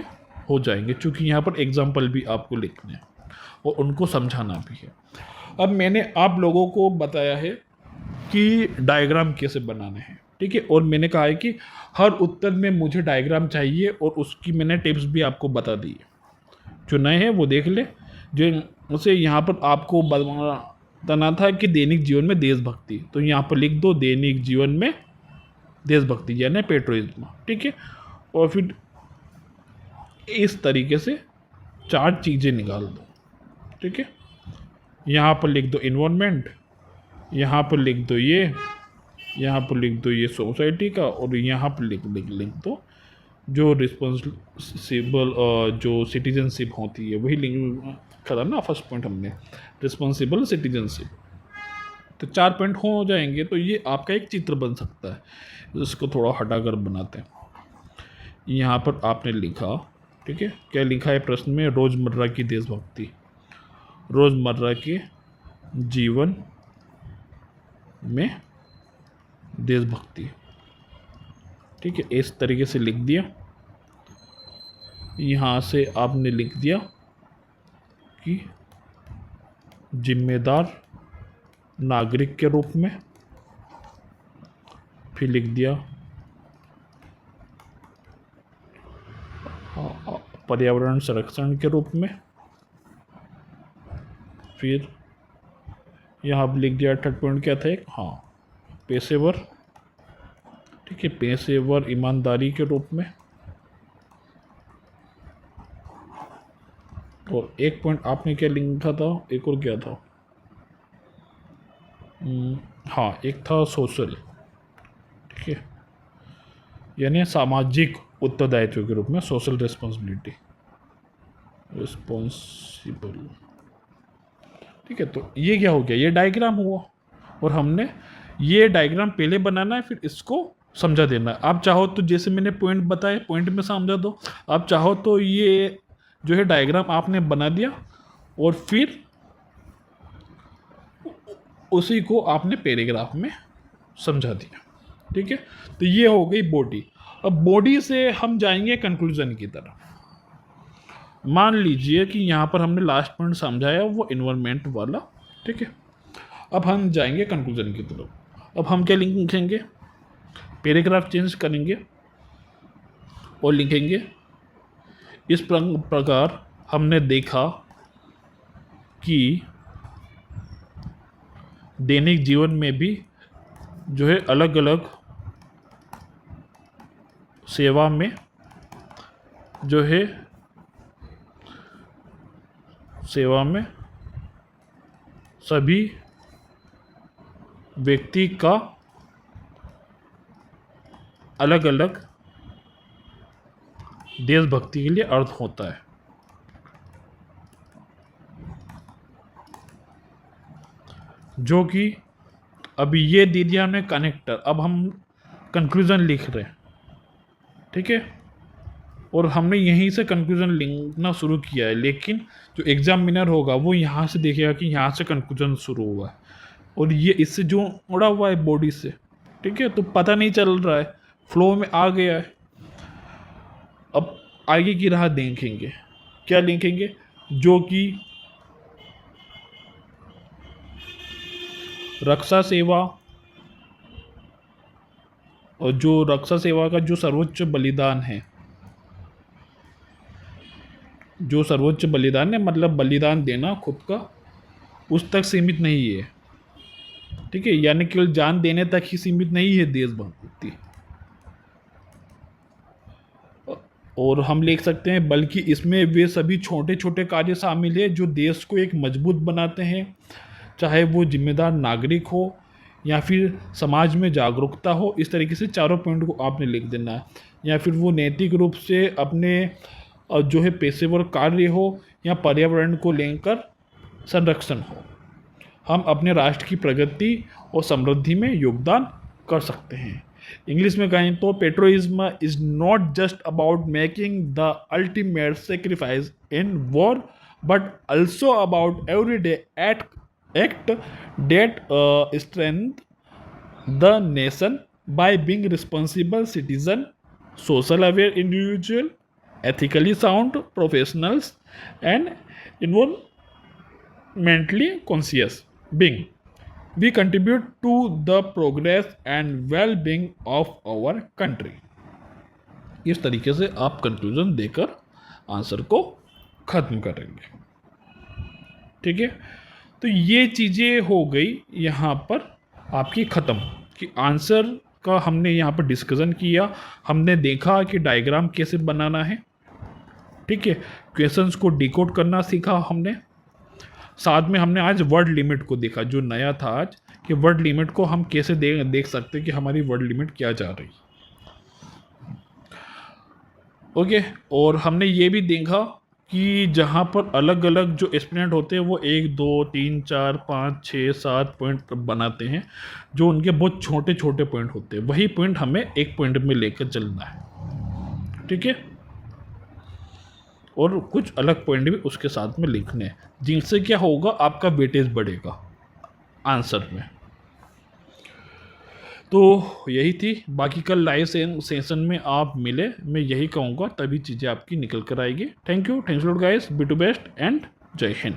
हो जाएंगे, क्योंकि यहाँ पर एग्जांपल भी आपको लिखने हैं और उनको समझाना भी है। अब मैंने आप लोगों को बताया है कि डायग्राम कैसे बनाने हैं, ठीक है, और मैंने कहा है कि हर उत्तर में मुझे डायग्राम चाहिए और उसकी मैंने टिप्स भी आपको बता दी है। जो नए हैं वो देख ले। जो उसे यहाँ पर आपको बताना था कि दैनिक जीवन में देशभक्ति, तो यहाँ पर लिख दो दैनिक जीवन में देशभक्ति यानी पेट्रोइज्म, ठीक है। और फिर इस तरीके से 4 चीज़ें निकाल दो, ठीक है। यहाँ पर लिख दो इन्वायरमेंट, यहाँ पर लिख दो ये, यहाँ पर लिख दो ये सोसाइटी का, और यहाँ पर लिख दो जो रिस्पॉन्सिबल जो सिटीजनशिप होती है, वही लिंक करा ना फर्स्ट पॉइंट हमने, रिस्पॉन्सिबल सिटीजनशिप। तो 4 पॉइंट हो जाएंगे, तो ये आपका एक चित्र बन सकता है। इसको थोड़ा हटाकर बनाते हैं। यहाँ पर आपने लिखा, ठीक है, क्या लिखा है प्रश्न में, रोज़मर्रा की देशभक्ति, रोज़मर्रा के जीवन में देशभक्ति, ठीक है, इस तरीके से लिख दिया। यहाँ से आपने लिख दिया कि जिम्मेदार नागरिक के रूप में, फिर लिख दिया पर्यावरण संरक्षण के रूप में, फिर यहाँ अब लिख दिया थर्ड पॉइंट क्या था एक, हाँ, पेशेवर, ठीक है, पेशेवर ईमानदारी के रूप में। और एक पॉइंट आपने क्या लिखा था, एक और क्या था, हाँ, एक था सोशल, ठीक है, यानी सामाजिक उत्तरदायित्व के रूप में, सोशल रिस्पॉन्सिबिलिटी, रिस्पॉन्सिबल, ठीक है। तो ये क्या हो गया, ये डायग्राम हुआ, और हमने ये डायग्राम पहले बनाना है, फिर इसको समझा देना है। आप चाहो तो जैसे मैंने पॉइंट बताए पॉइंट में समझा दो, आप चाहो तो ये जो है डायग्राम आपने बना दिया और फिर उसी को आपने पैराग्राफ में समझा दिया। ठीक है, तो ये हो गई बॉडी। अब बॉडी से हम जाएंगे कंक्लूजन की तरफ। मान लीजिए कि यहाँ पर हमने लास्ट पॉइंट समझाया वो इन्वायरमेंट वाला। ठीक है, अब हम जाएंगे कंक्लूजन की तरफ। अब हम क्या लिखेंगे, पैराग्राफ चेंज करेंगे और लिखेंगे इस प्रकार हमने देखा कि दैनिक जीवन में भी जो है अलग अलग सेवा में जो है सेवा में सभी व्यक्ति का अलग अलग देशभक्ति के लिए अर्थ होता है। जो कि अभी ये दे दिया हमने कनेक्टर, अब हम कंक्लूजन लिख रहे हैं। ठीक है, और हमने यहीं से कंक्लूजन लिखना शुरू किया है, लेकिन जो एग्जामिनर होगा वो यहाँ से देखेगा कि यहाँ से कंक्लूजन शुरू हुआ है और ये इससे जो जुड़ा हुआ है बॉडी से। ठीक है, तो पता नहीं चल रहा है, फ्लो में आ गया है। अब आगे की राह देखेंगे, क्या लिखेंगे, जो कि रक्षा सेवा और जो रक्षा सेवा का जो सर्वोच्च बलिदान है, जो सर्वोच्च बलिदान है मतलब बलिदान देना खुद का, उस तक सीमित नहीं है। ठीक है, यानी केवल जान देने तक ही सीमित नहीं है देशभक्ति। और हम लिख सकते हैं बल्कि इसमें वे सभी छोटे छोटे कार्य शामिल है जो देश को एक मजबूत बनाते हैं, चाहे वो जिम्मेदार नागरिक हो या फिर समाज में जागरूकता हो। इस तरीके से चारों पॉइंट को आपने लिख देना है। या फिर वो नैतिक रूप से अपने जो है पेशेवर कार्य हो या पर्यावरण को लेकर संरक्षण हो, हम अपने राष्ट्र की प्रगति और समृद्धि में योगदान कर सकते हैं। इंग्लिश में कहें तो patriotism is not just about making the ultimate sacrifice in war but also about everyday act that strengthen the nation by being responsible citizen, social aware individual, ethically sound professionals, and environmentally conscious being. We contribute to the progress and well-being of our country. इस तरीके से आप conclusion देकर answer को खत्म करेंगे। ठीक है, तो ये चीज़ें हो गई यहाँ पर आपकी ख़त्म कि आंसर का हमने यहाँ पर डिस्कशन किया, हमने देखा कि डायग्राम कैसे बनाना है। ठीक है, क्वेश्चंस को डिकोड करना सीखा हमने, साथ में हमने आज वर्ड लिमिट को देखा, जो नया था आज कि वर्ड लिमिट को हम कैसे देख सकते हैं कि हमारी वर्ड लिमिट क्या जा रही। ओके, और हमने ये भी देखा कि जहाँ पर अलग अलग जो एक्सपोनेंट होते हैं वो 1 2 3 4 5 6 7 पॉइंट बनाते हैं, जो उनके बहुत छोटे छोटे पॉइंट होते हैं, वही पॉइंट हमें एक पॉइंट में लेकर चलना है। ठीक है, और कुछ अलग पॉइंट भी उसके साथ में लिखने हैं, जिनसे क्या होगा आपका वेटेज बढ़ेगा आंसर में। तो यही थी, बाकी कल लाइव सेशन में आप मिले, मैं यही कहूँगा, तभी चीज़ें आपकी निकल कर आएगी। Thank you lot guys, be to best and Jai Hind.